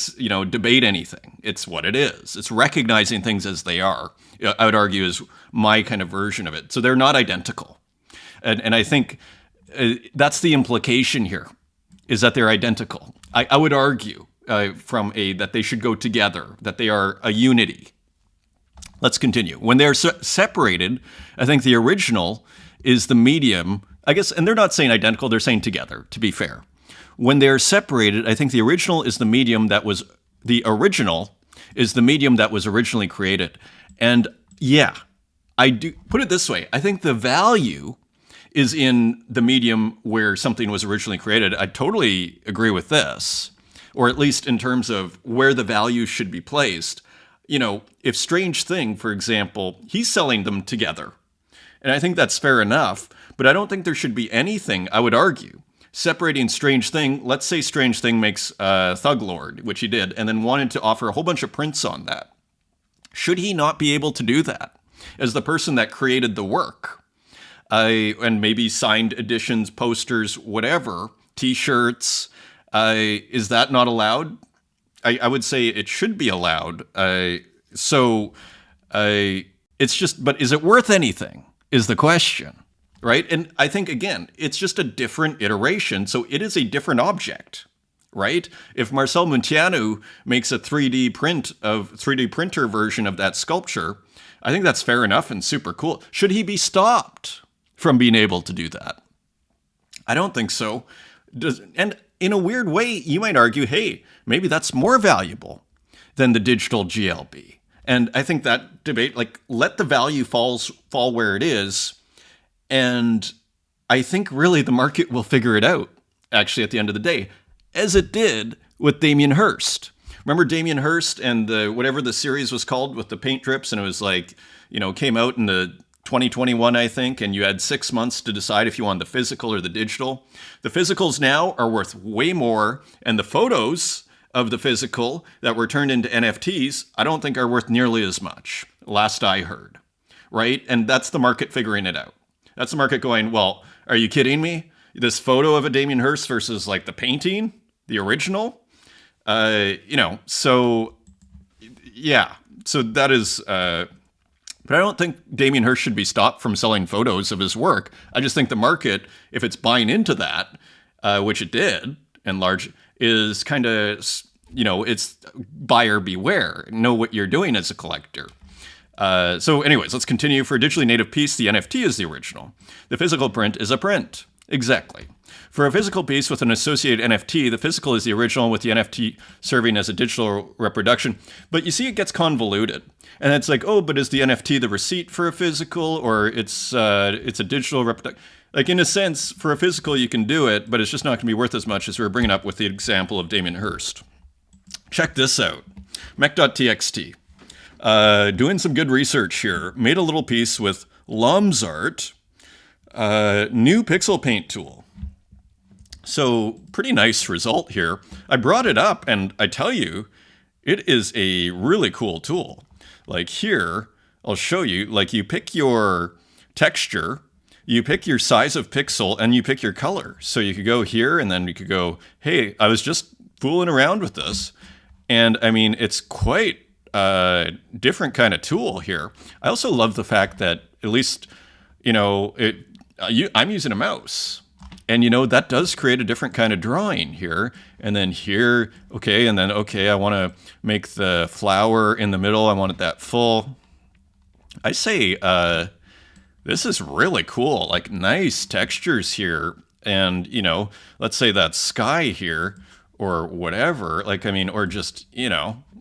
S1: debate anything. It's what it is. It's recognizing things as they are. I would argue is my kind of version of it. So they're not identical. And I think that's the implication here, is that they're identical. I would argue that they should go together, that they are a unity. Let's continue. When they're separated, I think the original is the medium, I guess, and they're not saying identical, they're saying together, to be fair. When they're separated, I think the original is the medium that was originally created. And yeah, I do put it this way. I think the value is in the medium where something was originally created. I totally agree with this, or at least in terms of where the value should be placed. If Strange Thing, for example, he's selling them together. And I think that's fair enough, but I don't think there should be anything, I would argue, separating Strange Thing. Let's say Strange Thing makes Thug Lord, which he did, and then wanted to offer a whole bunch of prints on that. Should he not be able to do that as the person that created the work? And maybe signed editions, posters, whatever, T-shirts. Is that not allowed? I would say it should be allowed. It's just, but is it worth anything is the question, right? And I think, again, it's just a different iteration. So it is a different object, right? If Marcel Munteanu makes a 3D printer version of that sculpture, I think that's fair enough and super cool. Should he be stopped from being able to do that? I don't think so. And in a weird way, you might argue, hey, maybe that's more valuable than the digital GLB. And I think that debate, let the value fall where it is. And I think really the market will figure it out, actually, at the end of the day, as it did with Damien Hirst. Remember Damien Hirst and whatever the series was called with the paint drips? And it was came out in the 2021, I think, and you had 6 months to decide if you want the physical or the digital. The physicals now are worth way more, and the photos of the physical that were turned into NFTs, I don't think are worth nearly as much, last I heard, right? And that's the market figuring it out. That's the market going, well, are you kidding me? This photo of a Damien Hirst versus like the painting, the original? So yeah. So that is, but I don't think Damien Hirst should be stopped from selling photos of his work. I just think the market, if it's buying into that, which it did in large, is kind of, it's buyer beware. Know what you're doing as a collector. So anyways, let's continue. For a digitally native piece, the NFT is the original. The physical print is a print. Exactly. For a physical piece with an associated NFT, the physical is the original with the NFT serving as a digital reproduction. But you see it gets convoluted. And it's like, oh, but is the NFT the receipt for a physical, or it's a digital reproduction? Like, in a sense, for a physical, you can do it, but it's just not going to be worth as much as we were bringing up with the example of Damien Hirst. Check this out. Mech.txt. Doing some good research here. Made a little piece with Lumsart, new pixel paint tool. So pretty nice result here. I brought it up and I tell you, it is a really cool tool. Like here, I'll show you, like you pick your texture, you pick your size of pixel, and you pick your color. So you could go here and then you could go, hey, I was just fooling around with this. And I mean, it's quite a different kind of tool here. I also love the fact that at least, I'm using a mouse. And, that does create a different kind of drawing here. And then here, okay, and then, okay, I want to make the flower in the middle. I want it that full. I say this is really cool, like nice textures here. And, let's say that sky here or whatever, or just,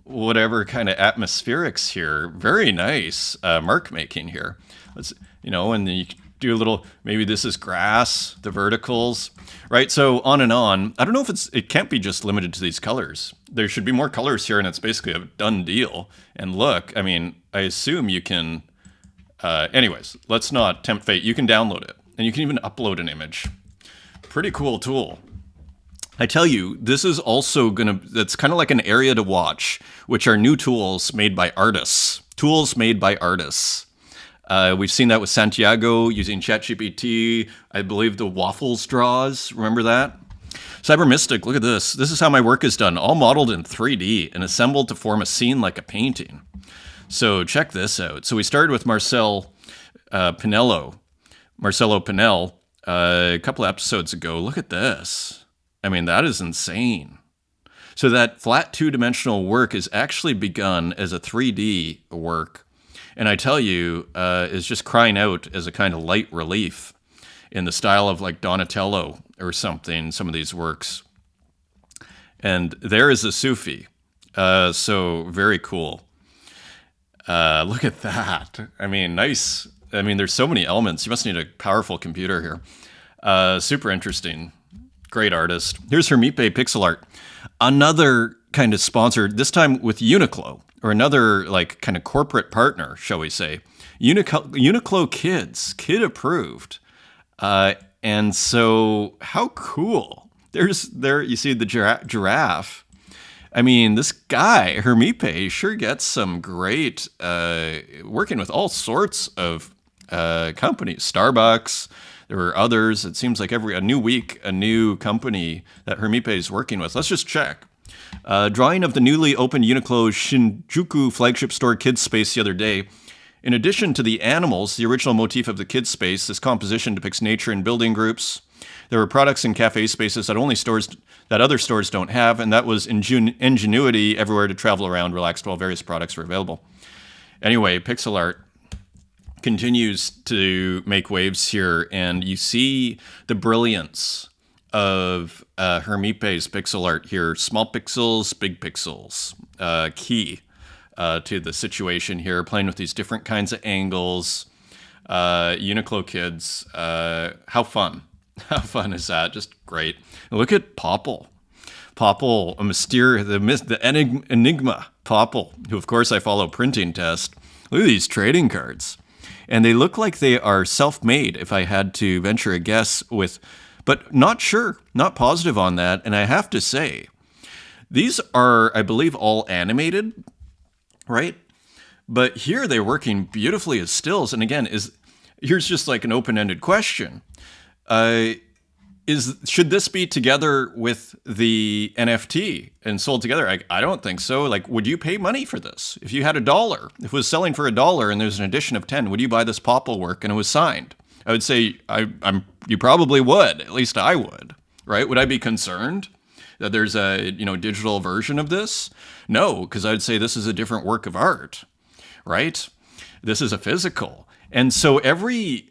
S1: whatever kind of atmospherics here. Very nice mark making here. Let's, and then you do a little, maybe this is grass, the verticals, right? So on and on. I don't know if it can't be just limited to these colors. There should be more colors here, and it's basically a done deal. And look, I assume you can, anyways, let's not tempt fate. You can download it, and you can even upload an image. Pretty cool tool. I tell you, this is also that's kind of like an area to watch, which are new tools made by artists. Tools made by artists. We've seen that with Santiago using ChatGPT. I believe the waffles draws. Remember that? Cybermystic, look at this. This is how my work is done, all modeled in 3D and assembled to form a scene like a painting. So check this out. So we started with Marcelo Pinel, a couple of episodes ago. Look at this. That is insane. So that flat two-dimensional work is actually begun as a 3D work. And I tell you, is just crying out as a kind of light relief in the style of like Donatello or something, some of these works. And there is a Sufi. So very cool. Look at that. Nice. There's so many elements. You must need a powerful computer here. Super interesting. Great artist. Here's Hermipe Pixel Art. Another kind of sponsored, this time with Uniqlo, or another like kind of corporate partner, shall we say. Uniqlo Kids, kid approved. And so how cool. There you see the giraffe. This guy, Hermipe, sure gets some great, working with all sorts of companies. Starbucks, there were others. It seems like a new week, a new company that Hermipe is working with. Let's just check. Drawing of the newly opened Uniqlo Shinjuku flagship store kids space the other day. In addition to the animals, the original motif of the kids space, this composition depicts nature in building groups. There were products in cafe spaces that other stores don't have, and that was ingenuity everywhere to travel around, relaxed while various products were available. Anyway, pixel art continues to make waves here, and you see the brilliance of Hermipe's pixel art here. Small pixels, big pixels. Key to the situation here, playing with these different kinds of angles. Uniqlo Kids, how fun. How fun is that? Just great. And look at Popple. Popple, the Enigma Popple, who of course I follow Printing Test. Look at these trading cards. And they look like they are self-made, if I had to venture a guess but not sure, not positive on that. And I have to say, These are, I believe, all animated, right? But here they're working beautifully as stills. And again, here's just like an open-ended question. Uh, should this be together with the NFT and sold together? I don't think so. Like, would you pay money for this? If you had $1, if it was selling for $1 and there's an edition of 10, would you buy this Popple work and it was signed? I would say you probably would. At least I would, right? Would I be concerned that there's a digital version of this? No, because I'd say this is a different work of art, right? This is a physical, and so every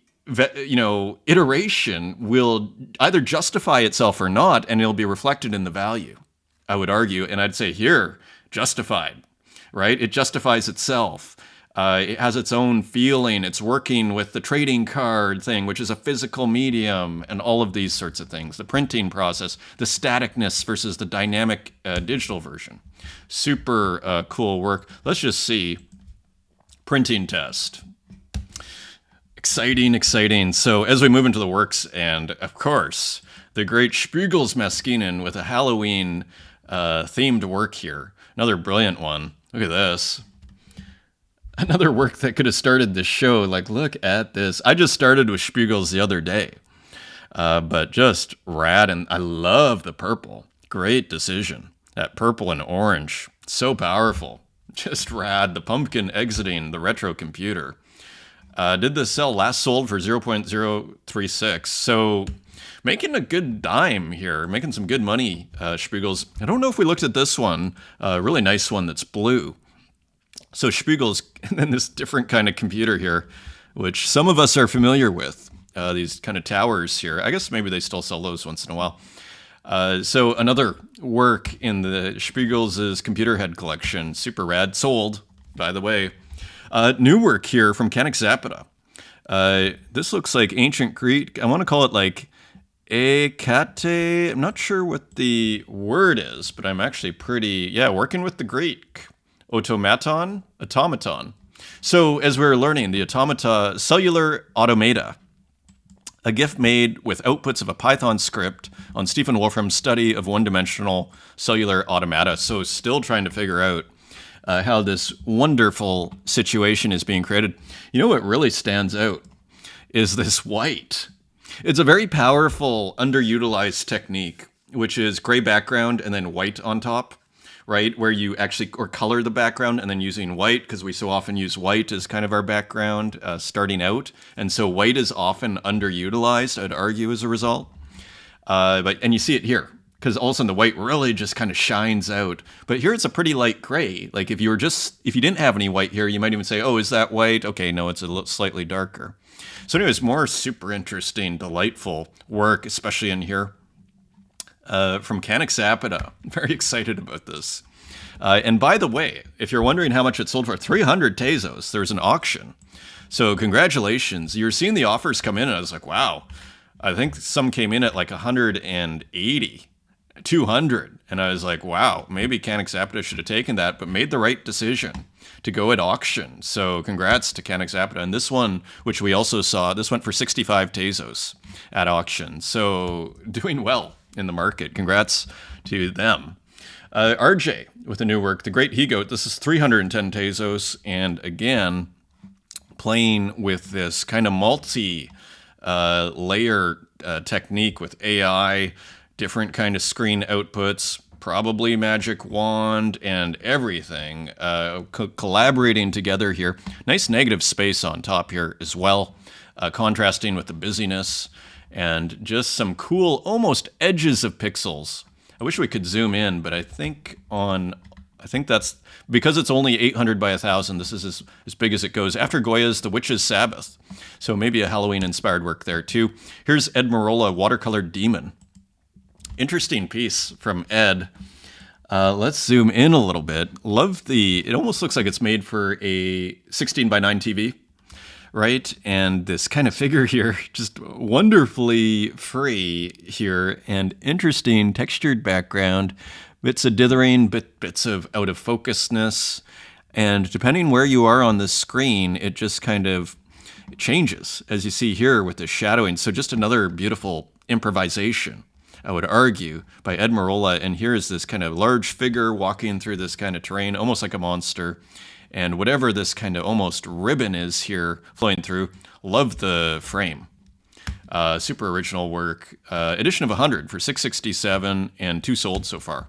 S1: iteration will either justify itself or not, and it'll be reflected in the value, I would argue. And I'd say here, justified, right? It justifies itself. It has its own feeling. It's working with the trading card thing, which is a physical medium, and all of these sorts of things. The printing process, the staticness versus the dynamic digital version. Super cool work. Let's just see. Printing test. Exciting, exciting. So as we move into the works, and of course, the great Spiegelsmaskinen with a Halloween themed work here. Another brilliant one. Look at this. Another work that could have started this show. Like, look at this. I just started with Spiegels the other day. But just rad, and I love the purple. Great decision. That purple and orange. So powerful. Just rad. The pumpkin exiting the retro computer. Did this sell? Last sold for 0.036. So making a good dime here, making some good money, Spiegels. I don't know if we looked at this one, a really nice one that's blue. So Spiegels, and then this different kind of computer here, which some of us are familiar with, these kind of towers here. I guess maybe they still sell those once in a while. So another work in the Spiegels' computer head collection, super rad, sold, by the way. New work here from Canik Zapata. This looks like ancient Greek. I want to call it like ekate. I'm not sure what the word is, but I'm actually working with the Greek. Automaton. So as we were learning, the automata, cellular automata, a GIF made with outputs of a Python script on Stephen Wolfram's study of one-dimensional cellular automata. So still trying to figure out how this wonderful situation is being created. You know what really stands out is this white. It's a very powerful, underutilized technique, which is gray background and then white on top, right? Where you actually color the background and then using white, because we so often use white as kind of our background starting out. And so white is often underutilized, I'd argue, as a result. And you see it here, because all of a sudden the white really just kind of shines out. But here it's a pretty light gray. Like if you didn't have any white here, you might even say, oh, is that white? Okay, no, it's a little slightly darker. So anyways, more super interesting, delightful work, especially in here. From Canik Zapata. Very excited about this. And by the way, if you're wondering how much it sold for, 300 Tezos. There's an auction. So congratulations. You're seeing the offers come in, and I was like, wow. I think some came in at like 180. 200, and I was like, wow, maybe Canik Zapata should have taken that, but made the right decision to go at auction. So congrats to Canik Zapata. And this one, which we also saw, this went for 65 Tezos at auction. So doing well in the market. Congrats to them. RJ with a new work, The Great He-Goat. This is 310 Tezos, and again, playing with this kind of multi-layer technique with AI, different kind of screen outputs, probably magic wand and everything, collaborating together here. Nice negative space on top here as well, contrasting with the busyness, and just some cool, almost edges of pixels. I wish we could zoom in, but I think that's, because it's only 800 by 1000, this is as big as it goes. After Goya's The Witch's Sabbath. So maybe a Halloween-inspired work there too. Here's Ed Marola, Watercolored Demon. Interesting piece from Ed. Let's zoom in a little bit. It almost looks like it's made for a 16 by 9 TV, right? And this kind of figure here, just wonderfully free here, and interesting textured background, bits of dithering, bits of out of focusness. And depending where you are on the screen, it just kind of changes, as you see here with the shadowing. So just another beautiful improvisation I would argue, by Ed Marola. And here is this kind of large figure walking through this kind of terrain, almost like a monster. And whatever this kind of almost ribbon is here flowing through, love the frame. Super original work. Edition of 100 for $667 and 2 sold so far.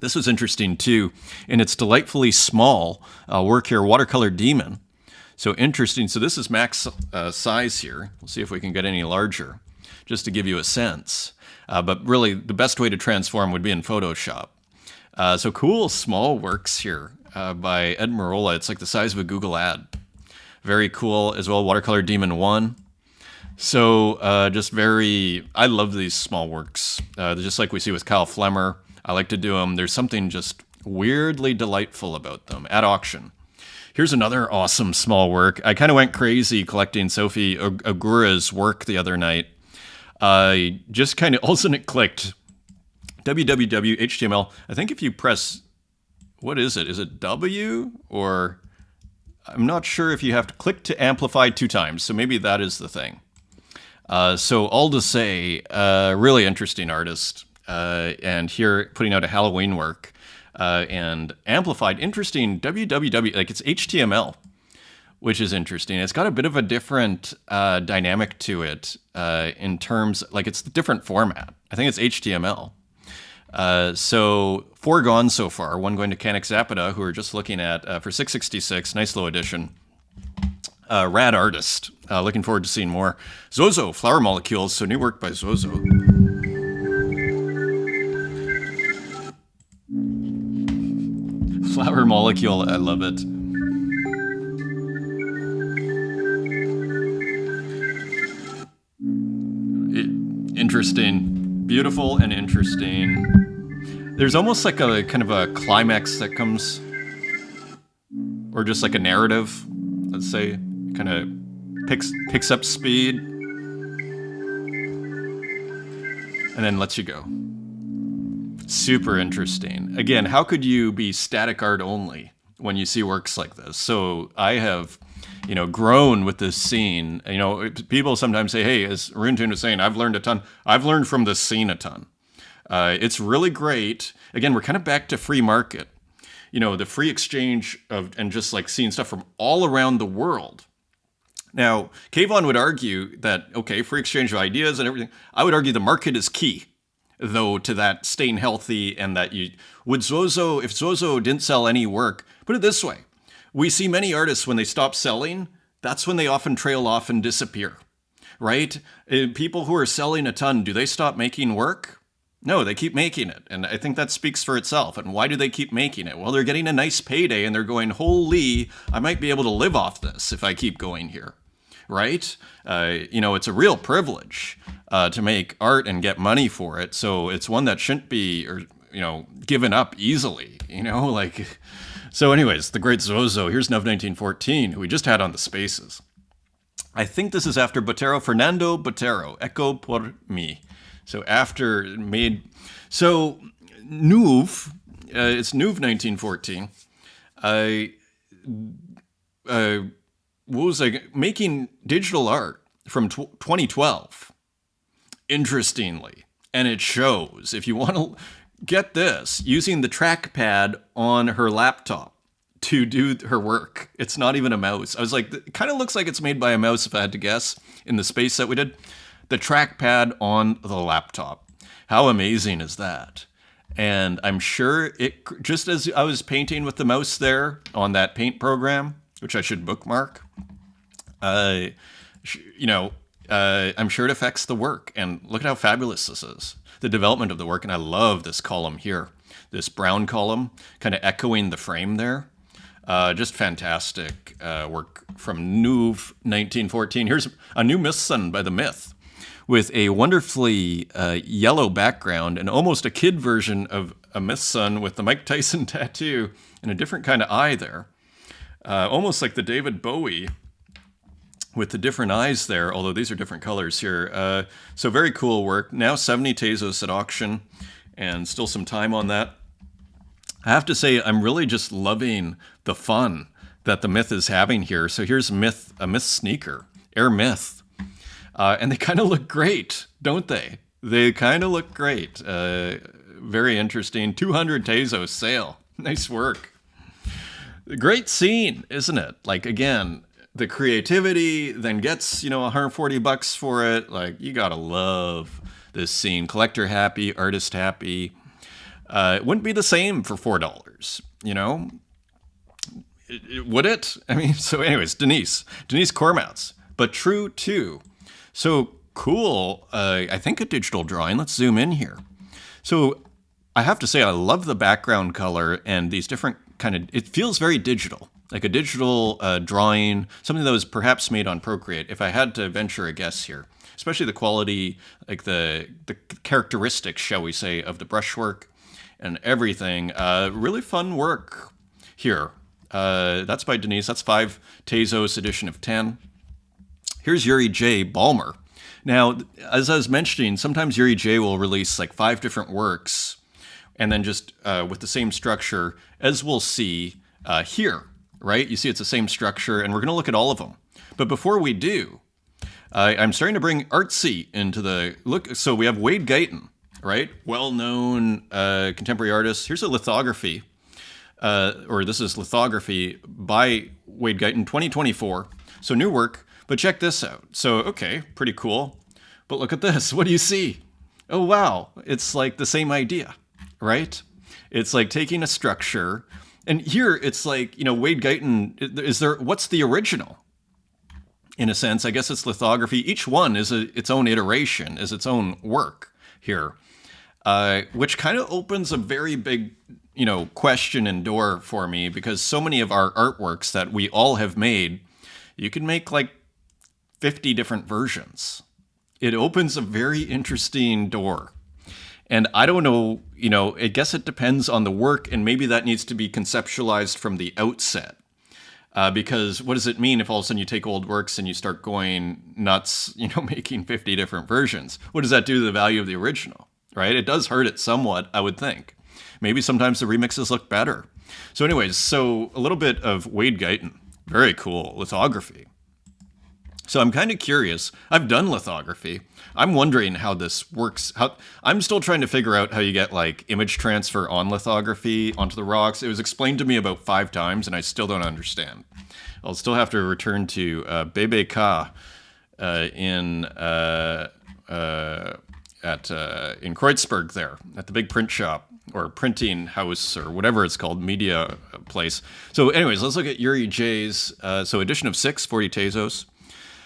S1: This was interesting too, in its delightfully small work here, Watercolor Demon. So interesting. So this is max size here. We'll see if we can get any larger, just to give you a sense. But really, the best way to transform would be in Photoshop. So cool small works here by Ed Marola. It's like the size of a Google ad. Very cool as well. Watercolor Demon 1. So just very, I love these small works. Just like we see with Kyle Flemmer. I like to do them. There's something just weirdly delightful about them at auction. Here's another awesome small work. I kind of went crazy collecting Sophie Ogura's work the other night. I just kind of, all of a sudden it clicked. www HTML. I think if you press, what is it? Is it W? Or I'm not sure if you have to click to amplify 2 times. So maybe that is the thing. So all to say, really interesting artist. And here putting out a Halloween work and amplified. Interesting www, like it's HTML, which is interesting. It's got a bit of a different dynamic to it in terms, like it's a different format. I think it's HTML. So 4 gone so far. 1 going to Canik Zapata, who we're just looking at for $666. Nice low edition. Rad artist. Looking forward to seeing more. Zozo, Flower Molecules. So new work by Zozo. Flower Molecule, I love it. Interesting. Beautiful and interesting. There's almost like a kind of a climax that comes, or just like a narrative, let's say, kind of picks up speed and then lets you go. Super interesting. Again, how could you be static art only when you see works like this? So I have, grown with this scene. People sometimes say, hey, as Roon Toon was saying, I've learned a ton. I've learned from this scene a ton. It's really great. Again, we're kind of back to free market. The free exchange of, and just like seeing stuff from all around the world. Now, Kayvon would argue that, okay, free exchange of ideas and everything. I would argue the market is key, though, to that staying healthy, and that if Zozo didn't sell any work, put it this way, we see many artists when they stop selling, that's when they often trail off and disappear, right? People who are selling a ton, do they stop making work? No, they keep making it. And I think that speaks for itself. And why do they keep making it? Well, they're getting a nice payday and they're going, holy, I might be able to live off this if I keep going here, right? It's a real privilege to make art and get money for it. So it's one that shouldn't be, given up easily, So anyways, the great Zozo. Here's Nev 1914, who we just had on the Spaces. I think this is after Botero, Fernando Botero, Echo por mi. So after made, so Nuv, it's Nuv 1914. What was I making digital art from 2012? Interestingly, and it shows. If you want to get this, using the trackpad on her laptop to do her work. It's not even a mouse. I was like, it kind of looks like it's made by a mouse if I had to guess in the space that we did. The trackpad on the laptop. How amazing is that? And I'm sure it, just as I was painting with the mouse there on that paint program, which I should bookmark, I'm sure it affects the work. And look at how fabulous this is. The development of the work. And I love this column here, this brown column, kind of echoing the frame there. Just fantastic work from Nuv 1914. Here's a new Myth Sun by The Myth, with a wonderfully yellow background and almost a kid version of a Myth Sun with the Mike Tyson tattoo and a different kind of eye there. Almost like the David Bowie with the different eyes there, although these are different colors here. So very cool work. Now 70 Tezos at auction, and still some time on that. I have to say, I'm really just loving the fun that the Myth is having here. So here's a Myth sneaker, Air Myth. And they kind of look great, don't they? They kind of look great. Very interesting. 200 Tezos sale. Nice work. Great scene, isn't it? Like, again, the creativity then gets, 140 bucks for it. Like, you gotta love this scene. Collector happy, artist happy. It wouldn't be the same for $4, would it? I mean, so anyways, Denise Cormouts, but true too. So cool. I think a digital drawing. Let's zoom in here. So I have to say, I love the background color and these different it feels very digital, like a digital drawing, something that was perhaps made on Procreate. If I had to venture a guess here, especially the quality, like the characteristics, shall we say, of the brushwork and everything. Really fun work here. That's by Denise. That's 5 Tezos edition of 10. Here's Yuri J. Balmer. Now, as I was mentioning, sometimes Yuri J will release like 5 different works and then just with the same structure, as we'll see here, right? You see it's the same structure, and we're going to look at all of them. But before we do, I'm starting to bring Artsy into the look. So we have Wade Guyton, right? Well-known contemporary artist. Here's a lithography, or this is lithography by Wade Guyton, 2024. So new work, but check this out. So, okay, pretty cool. But look at this. What do you see? Oh, wow. It's like the same idea, right? It's like taking a structure, and here it's like, Wade Guyton, what's the original? In a sense, I guess it's lithography. Each one is its own iteration, is its own work here, which kind of opens a very big, question and door for me, because so many of our artworks that we all have made, you can make like 50 different versions. It opens a very interesting door. And I don't know, I guess it depends on the work, and maybe that needs to be conceptualized from the outset. Because what does it mean if all of a sudden you take old works and you start going nuts, making 50 different versions? What does that do to the value of the original, right? It does hurt it somewhat, I would think. Maybe sometimes the remixes look better. So anyways, a little bit of Wade Guyton. Very cool. Lithography. So I'm kind of curious. I've done lithography. I'm wondering how this works. I'm still trying to figure out how you get like image transfer on lithography onto the rocks. It was explained to me about 5 times, and I still don't understand. I'll still have to return to Bebe Ka in Kreuzberg there at the big print shop or printing house or whatever it's called, media place. So anyways, let's look at Yuri J's. So edition of 6, 40 Tezos.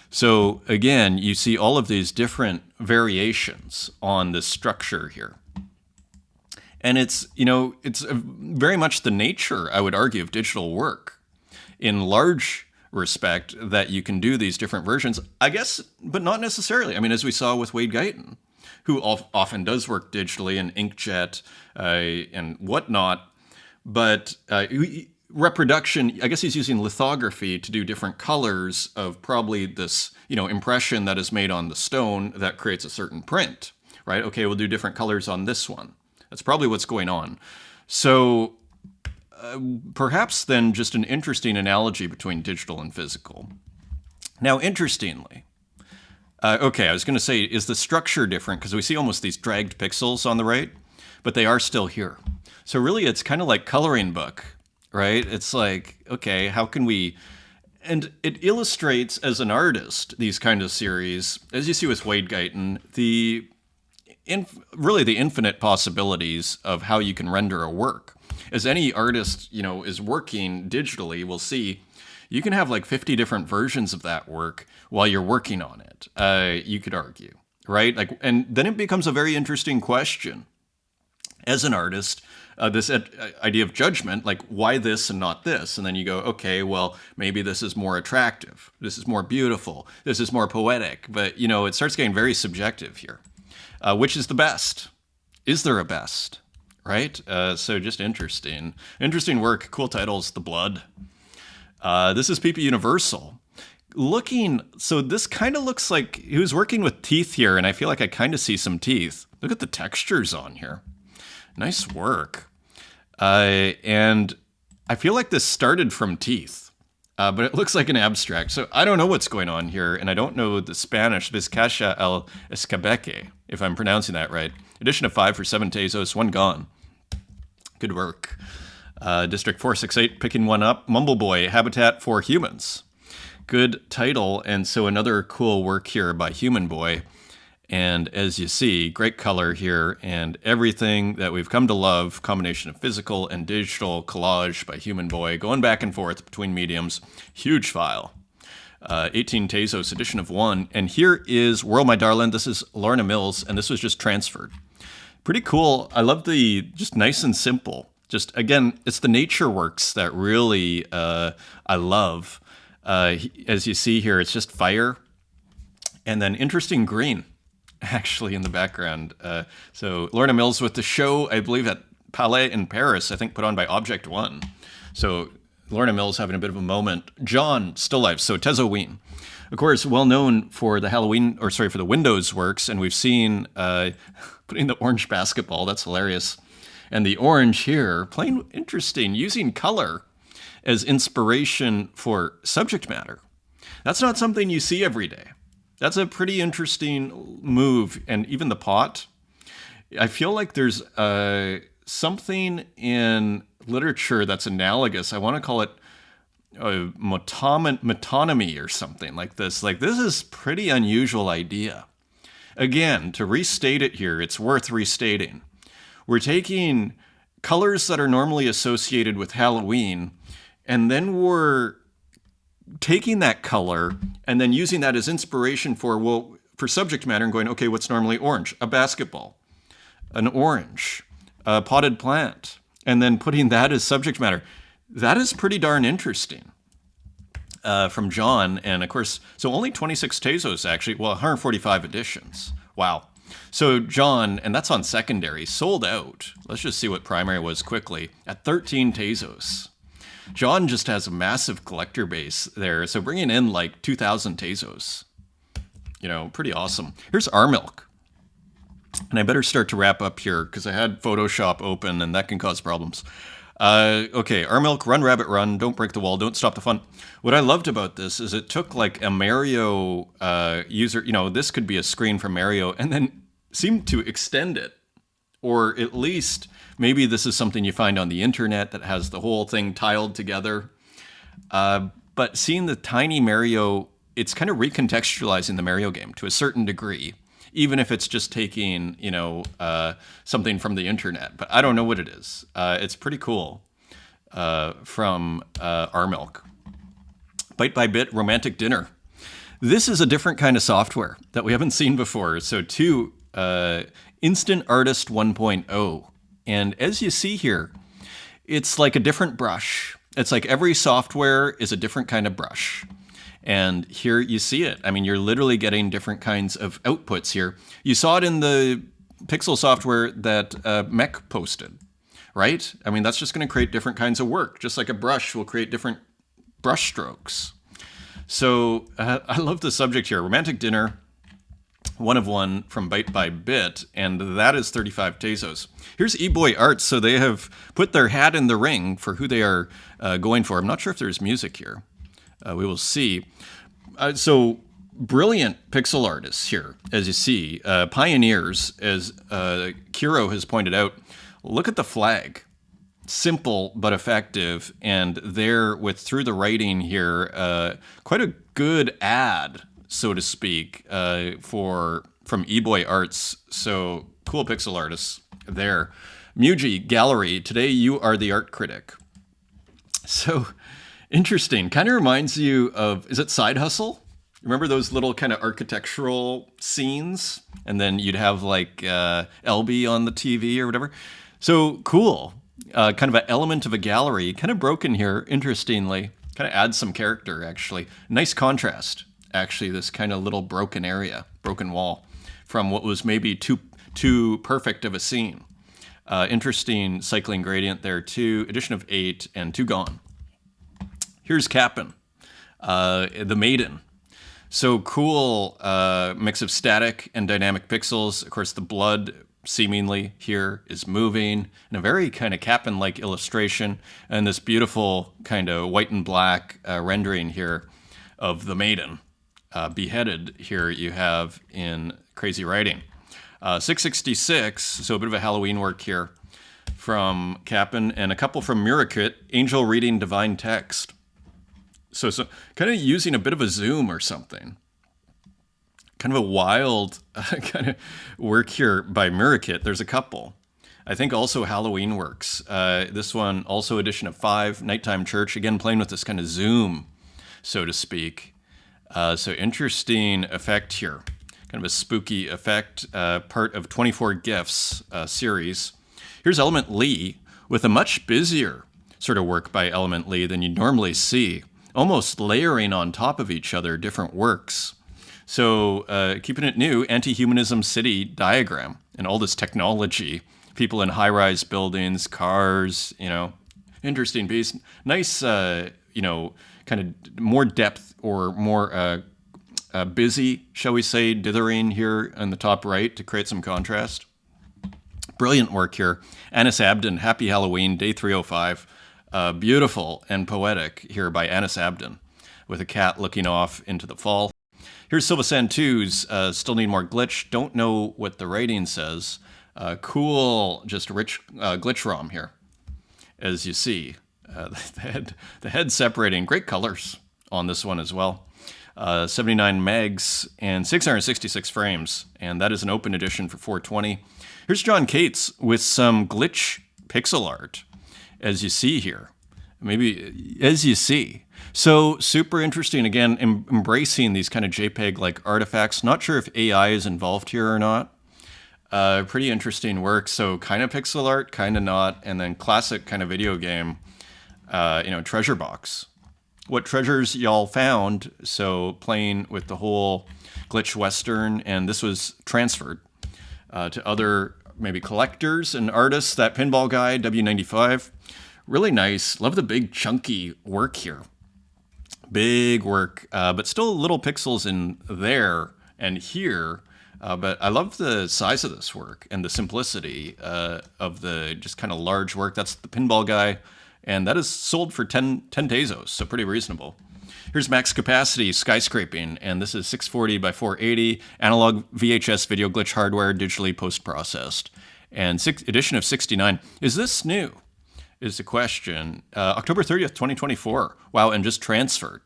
S1: So again, you see all of these different variations on this structure here. And it's very much the nature, I would argue, of digital work in large respect that you can do these different versions, I guess, but not necessarily. I mean, as we saw with Wade Guyton, who often does work digitally in inkjet and whatnot, but reproduction, I guess he's using lithography to do different colors of probably this, impression that is made on the stone that creates a certain print, right? Okay, we'll do different colors on this one. That's probably what's going on. So perhaps then just an interesting analogy between digital and physical. Now, interestingly, okay, I was going to say, is the structure different? Because we see almost these dragged pixels on the right, but they are still here. So really, it's kind of like coloring book, right? It's like, okay, how can we... And it illustrates, as an artist, these kind of series, as you see with Wade Guyton, really the infinite possibilities of how you can render a work. As any artist, is working digitally, we'll see, you can have like 50 different versions of that work while you're working on it, you could argue, right? Like, and then it becomes a very interesting question. As an artist, this idea of judgment, like why this and not this? And then you go, okay, well, maybe this is more attractive. This is more beautiful. This is more poetic. But, it starts getting very subjective here. Which is the best? Is there a best? Right? So just interesting. Interesting work. Cool titles. The Blood. This is PP Universal. So this kind of looks like he was working with teeth here, and I feel like I kind of see some teeth. Look at the textures on here. Nice work. And I feel like this started from teeth. but it looks like an abstract. So I don't know what's going on here, and I don't know the Spanish. Vizcacha el Escabeque, if I'm pronouncing that right. Edition of 5 for 7 Tezos, 1 gone. Good work. District 468 picking one up. Mumble Boy, Habitat for Humans. Good title, and so another cool work here by Human Boy. And as you see, great color here, and everything that we've come to love, combination of physical and digital collage by Human Boy, going back and forth between mediums. Huge file. 18 Tezos, edition of 1. And here is World My Darling. This is Lorna Mills, and this was just transferred. Pretty cool. I love the just nice and simple. Just, again, it's the nature works that really I love. As you see here, it's just fire and then interesting green, actually, in the background. So Lorna Mills with the show, I believe, at Palais in Paris, I think put on by Object One. So Lorna Mills having a bit of a moment. John, still life, so Tezoween. Of course, well known for the for the Windows works, and we've seen putting the orange basketball, that's hilarious. And the orange here, plain interesting, using color as inspiration for subject matter. That's not something you see every day. That's a pretty interesting move. And even the pot, I feel like there's something in literature that's analogous. I want to call it metonymy or something like this. Like, this is pretty unusual idea. Again, to restate it here, it's worth restating. We're taking colors that are normally associated with Halloween, and then we're taking that color and then using that as inspiration for subject matter and going, okay, what's normally orange? A basketball, an orange, a potted plant, and then putting that as subject matter. That is pretty darn interesting. From John, and of course, so only 26 Tezos actually, 145 editions. Wow. So John, and that's on secondary, sold out. Let's just see what primary was quickly, at 13 Tezos. John just has a massive collector base there, so bringing in like 2,000 Tezos. Pretty awesome. Here's our milk. And I better start to wrap up here because I had Photoshop open and that can cause problems. Okay, our milk, run, rabbit, run. Don't break the wall. Don't stop the fun. What I loved about this is it took like a Mario user, this could be a screen from Mario, and then seemed to extend it. Or at least maybe this is something you find on the internet that has the whole thing tiled together. But seeing the tiny Mario, it's kind of recontextualizing the Mario game to a certain degree, even if it's just taking, something from the internet. But I don't know what it is. It's pretty cool from our milk. Bite by Bit, Romantic Dinner. This is a different kind of software that we haven't seen before. So Instant Artist 1.0. And as you see here, it's like a different brush. It's like every software is a different kind of brush. And here you see it. I mean, you're literally getting different kinds of outputs here. You saw it in the pixel software that Mech posted, right? I mean, that's just going to create different kinds of work, just like a brush will create different brush strokes. So I love the subject here. Romantic Dinner, 1 of 1 from Bite by Bit, and that is 35 Tezos. Here's eBoy Arts. So they have put their hat in the ring for who they are going for. I'm not sure if there's music here. We will see. So brilliant pixel artists here, as you see. Pioneers, as Kiro has pointed out. Look at the flag. Simple but effective. And there, through the writing here, quite a good ad, so to speak, from eBoy Arts. So cool pixel artists there. Muji Gallery, today you are the art critic. So interesting. Kind of reminds you of, is it Side Hustle? Remember those little kind of architectural scenes? And then you'd have like LB on the TV or whatever. So cool. Kind of an element of a gallery. Kind of broken here, interestingly. Kind of adds some character, actually. Nice contrast, actually, this kind of little broken area, broken wall, from what was maybe too perfect of a scene. Interesting cycling gradient there, too. Edition of 8 and 2 gone. Here's Cap'n, the Maiden. So cool mix of static and dynamic pixels. Of course, the blood seemingly here is moving in a very kind of Cap'n-like illustration, and this beautiful kind of white and black rendering here of the maiden beheaded here you have in crazy writing. 666, so a bit of a Halloween work here from Cap'n, and a couple from Murakit, Angel Reading Divine Text. So kind of using a bit of a zoom or something. Kind of a wild kind of work here by Murakit. There's a couple. I think also Halloween works. This one, also edition of 5, Nighttime Church. Again, playing with this kind of zoom, so to speak. So interesting effect here. Kind of a spooky effect, part of 24 Gifts series. Here's Element Lee with a much busier sort of work by Element Lee than you normally see. Almost layering on top of each other different works. So keeping it new, anti-humanism city diagram and all this technology, people in high-rise buildings, cars, interesting piece. Nice, kind of more depth or more busy, shall we say, dithering here on the top right to create some contrast. Brilliant work here. Anis Abdin, Happy Halloween, Day 305. Beautiful and poetic here by Anis Abdin with a cat looking off into the fall. Here's Silva Santu's Still Need More Glitch. Don't know what the writing says. Cool, just rich glitch ROM here, as you see. The head separating. Great colors on this one as well. 79 megs and 666 frames. And that is an open edition for 420. Here's John Cates with some glitch pixel art, as you see here. Maybe as you see. So super interesting, again, embracing these kind of JPEG-like artifacts. Not sure if AI is involved here or not. Pretty interesting work. So kind of pixel art, kind of not. And then classic kind of video game, treasure box. What treasures y'all found? So playing with the whole glitch Western, and this was transferred to other maybe collectors and artists. That pinball guy, W95. Really nice. Love the big chunky work here. Big work, but still little pixels in there and here. But I love the size of this work and the simplicity of the just kind of large work. That's the pinball guy. And that is sold for 10 Tezos, so pretty reasonable. Here's Max Capacity Skyscraping, and this is 640 by 480, analog VHS video glitch hardware, digitally post-processed. And edition of 69. Is this new? Is the question. October 30th, 2024. Wow, and just transferred.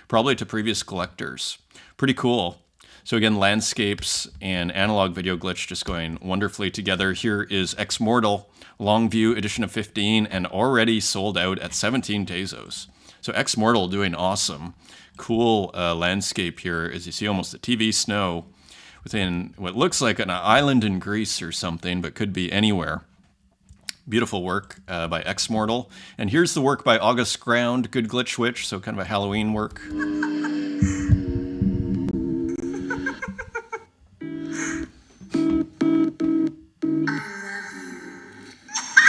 S1: Probably to previous collectors. Pretty cool. So again, landscapes and analog video glitch just going wonderfully together. Here is Ex Mortal, Longview edition of 15, and already sold out at 17 Tezos. So Ex Mortal doing awesome. Cool landscape here, as you see almost the TV snow within what looks like an island in Greece or something, but could be anywhere. Beautiful work by Ex Mortal. And here's the work by August Ground, Good Glitch Witch, so kind of a Halloween work.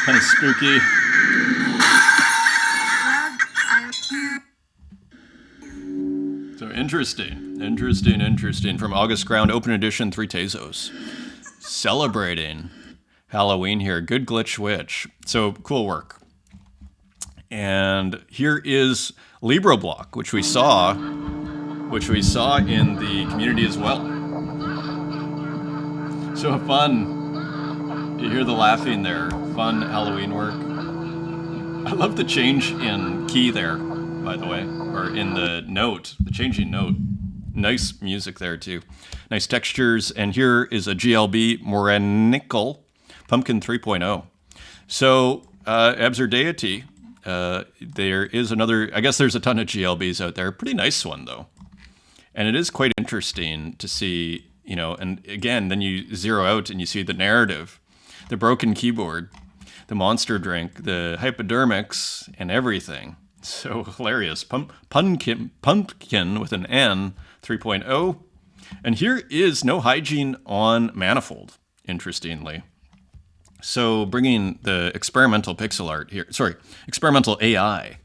S1: Kind of spooky. So interesting. From August Ground, open edition, 3 Tezos. Celebrating Halloween here. Good Glitch Witch. So cool work. And here is LibroBlock, which we saw in the community as well. So fun. You hear the laughing there. Fun Halloween work. I love the change in key there, by the way, or in the note, the changing note. Nice music there too. Nice textures. And here is a GLB Moranical Pumpkin 3.0. So, Absurdity, there is another, I guess there's a ton of GLBs out there. Pretty nice one, though. And it is quite interesting to see, and again, then you zero out and you see the narrative, the broken keyboard, the monster drink, the hypodermics, and everything. So hilarious. Pumpkin with an N 3.0. And here is No Hygiene on Manifold, interestingly. So bringing the experimental pixel art here, experimental AI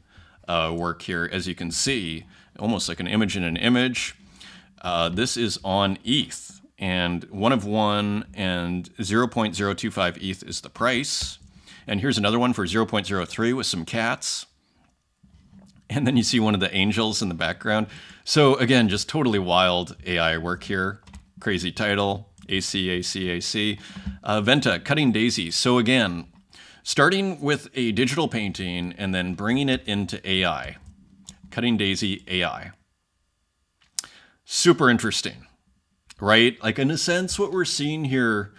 S1: work here, as you can see, almost like an image in an image. This is on ETH, and 1 of 1 and 0.025 ETH is the price. And here's another one for 0.03 with some cats. And then you see one of the angels in the background. So again, just totally wild AI work here. Crazy title, AC. Venta, Cutting Daisies. So again, starting with a digital painting and then bringing it into AI. Cutting Daisy AI. Super interesting, right? Like in a sense, what we're seeing here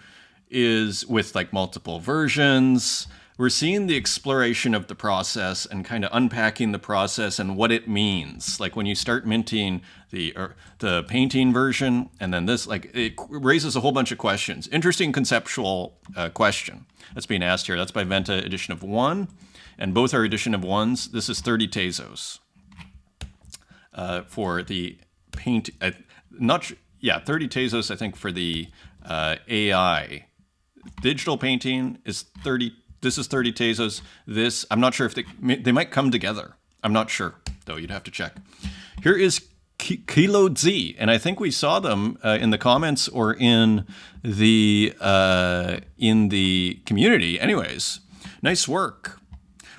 S1: is with like multiple versions, we're seeing the exploration of the process and kind of unpacking the process and what it means. Like when you start minting the painting version and then this, like it raises a whole bunch of questions. Interesting conceptual question that's being asked here. That's by Venta edition of 1, and both are edition of 1s. This is 30 Tezos for the paint. 30 Tezos, I think, for the AI. Digital painting is 30. This is 30 Tezos. This, I'm not sure if they might come together. I'm not sure, though. You'd have to check. Here is Kilo Z, and I think we saw them in the comments or in the community. Anyways, nice work.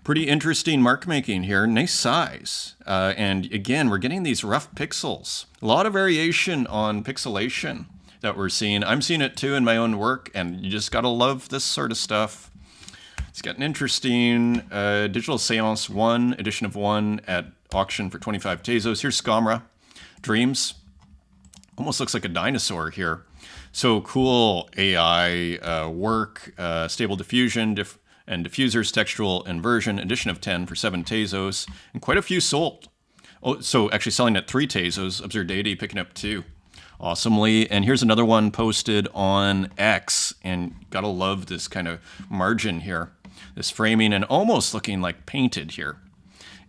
S1: Pretty interesting mark making here. Nice size. And again, we're getting these rough pixels. A lot of variation on pixelation that we're seeing. I'm seeing it too in my own work, and you just gotta love this sort of stuff. It's got an interesting Digital Seance 1, edition of 1 at auction for 25 Tezos. Here's Scamra, Dreams. Almost looks like a dinosaur here. So cool AI work, stable diffusion, and diffusers, textual inversion, edition of 10 for 7 Tezos, and quite a few sold. Oh, so actually selling at 3 Tezos, Absurdity picking up 2. Awesomely. And here's another one posted on X, and gotta love this kind of margin here. This framing and almost looking like painted here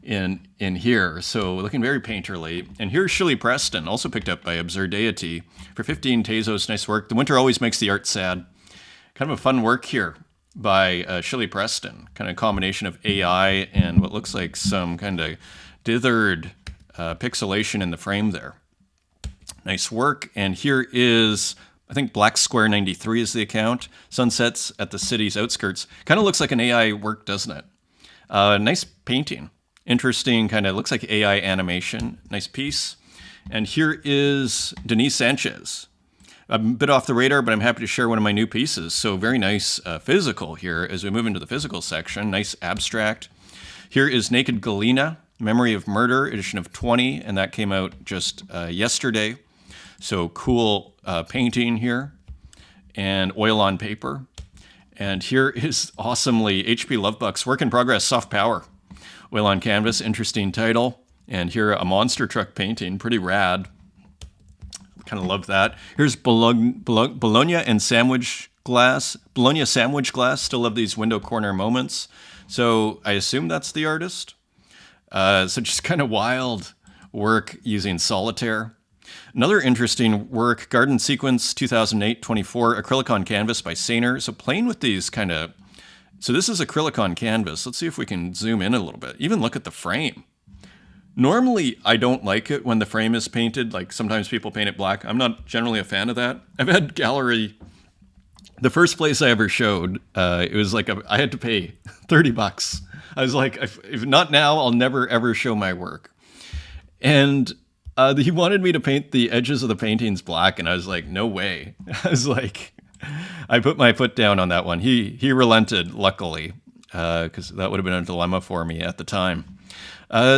S1: in here. So looking very painterly. And here's Shirley Preston, also picked up by Absurdity for 15 Tezos. Nice work. The winter always makes the art sad. Kind of a fun work here by Shirley Preston. Kind of a combination of AI and what looks like some kind of dithered pixelation in the frame there. Nice work. And here is, I think Black Square 93 is the account. Sunsets at the city's outskirts. Kind of looks like an AI work, doesn't it? Nice painting. Interesting, kind of looks like AI animation. Nice piece. And here is Denise Sanchez. A bit off the radar, but I'm happy to share one of my new pieces. So very nice physical here as we move into the physical section. Nice abstract. Here is Naked Galena, Memory of Murder, edition of 20, and that came out just yesterday. So cool painting here and oil on paper. And here is awesomely HP Lovebucks, Work in Progress, Soft Power. Oil on Canvas, interesting title. And here a monster truck painting, pretty rad. Kind of love that. Here's Bologna and Sandwich Glass. Bologna Sandwich Glass, still love these window corner moments. So I assume that's the artist. So just kind of wild work using solitaire. Another interesting work, Garden Sequence 2008-24, acrylic on canvas by Sainer. So playing with these kind of, so this is acrylic on canvas. Let's see if we can zoom in a little bit. Even look at the frame. Normally, I don't like it when the frame is painted. Like sometimes people paint it black. I'm not generally a fan of that. I've had gallery, the first place I ever showed, it was like, I had to pay $30. I was like, if not now, I'll never ever show my work. And he wanted me to paint the edges of the paintings black, and I was like, no way. I was like, I put my foot down on that one. He relented, luckily, because that would have been a dilemma for me at the time.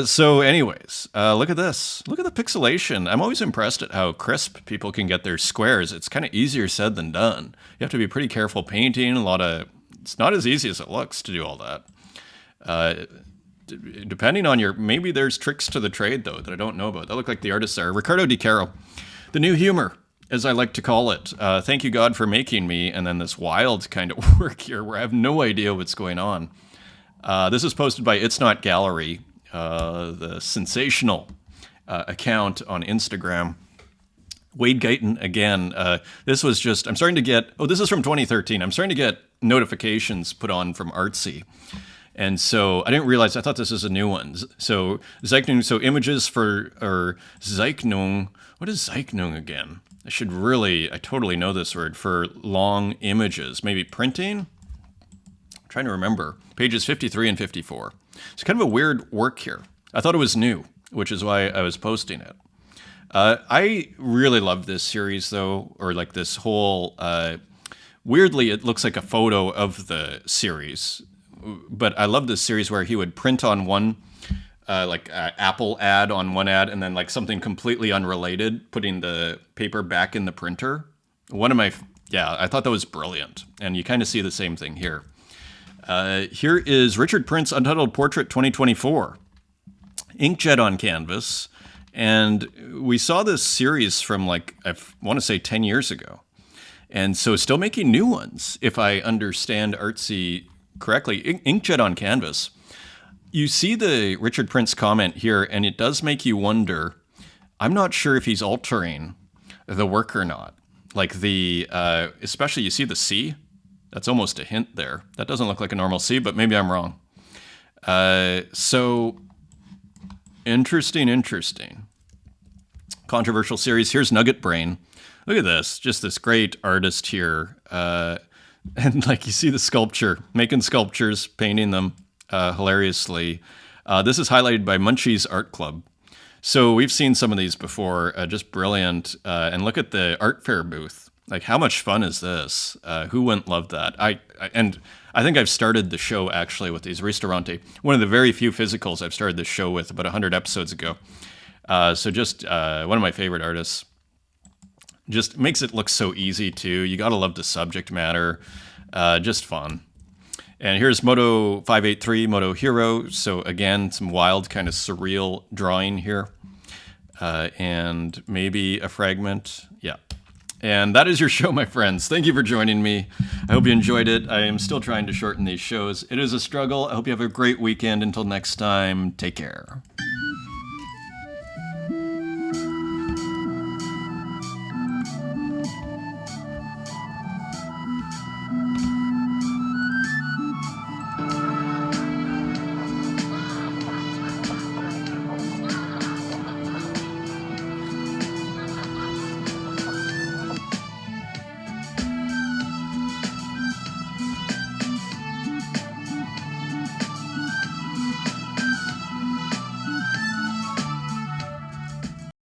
S1: So anyways, look at this. Look at the pixelation. I'm always impressed at how crisp people can get their squares. It's kind of easier said than done. You have to be pretty careful painting. It's not as easy as it looks to do all that. Depending on maybe there's tricks to the trade, though, that I don't know about. That look like the artists are. Ricardo Di Caro, the new humor, as I like to call it. Thank you, God, for making me. And then this wild kind of work here where I have no idea what's going on. This is posted by It's Not Gallery, the sensational account on Instagram. Wade Guyton, again, this was just, I'm starting to get, this is from 2013. I'm starting to get notifications put on from Artsy. And so I didn't realize, I thought this was a new one. So Zeichnung, so images for, or Zeichnung, what is Zeichnung again? I totally know this word, for long images. Maybe printing? I'm trying to remember. Pages 53 and 54. It's kind of a weird work here. I thought it was new, which is why I was posting it. I really love this series, though, or like this whole... weirdly, it looks like a photo of the series. But I love this series where he would print on one, Apple ad on one ad, and then like something completely unrelated, putting the paper back in the printer. I thought that was brilliant. And you kind of see the same thing here. Here is Richard Prince Untitled Portrait 2024. Inkjet on canvas. And we saw this series from I want to say 10 years ago. And so still making new ones, if I understand Artsy correctly. Inkjet on canvas. You see the Richard Prince comment here, and it does make you wonder. I'm not sure if he's altering the work or not. Like especially you see the C? That's almost a hint there. That doesn't look like a normal C, but maybe I'm wrong. So interesting. Controversial series. Here's Nugget Brain. Look at this. Just this great artist here. And you see the sculpture, making sculptures, painting them hilariously. This is highlighted by Munchie's Art Club. So we've seen some of these before, just brilliant. And look at the art fair booth. How much fun is this? Who wouldn't love that? I think I've started the show actually with these Ristorante. One of the very few physicals I've started this show with about 100 episodes ago. So just one of my favorite artists. Just makes it look so easy too. You gotta love the subject matter. Just fun. And here's Moto 583, Moto Hero. So again, some wild kind of surreal drawing here. And maybe a fragment. Yeah. And that is your show, my friends. Thank you for joining me. I hope you enjoyed it. I am still trying to shorten these shows. It is a struggle. I hope you have a great weekend. Until next time, take care.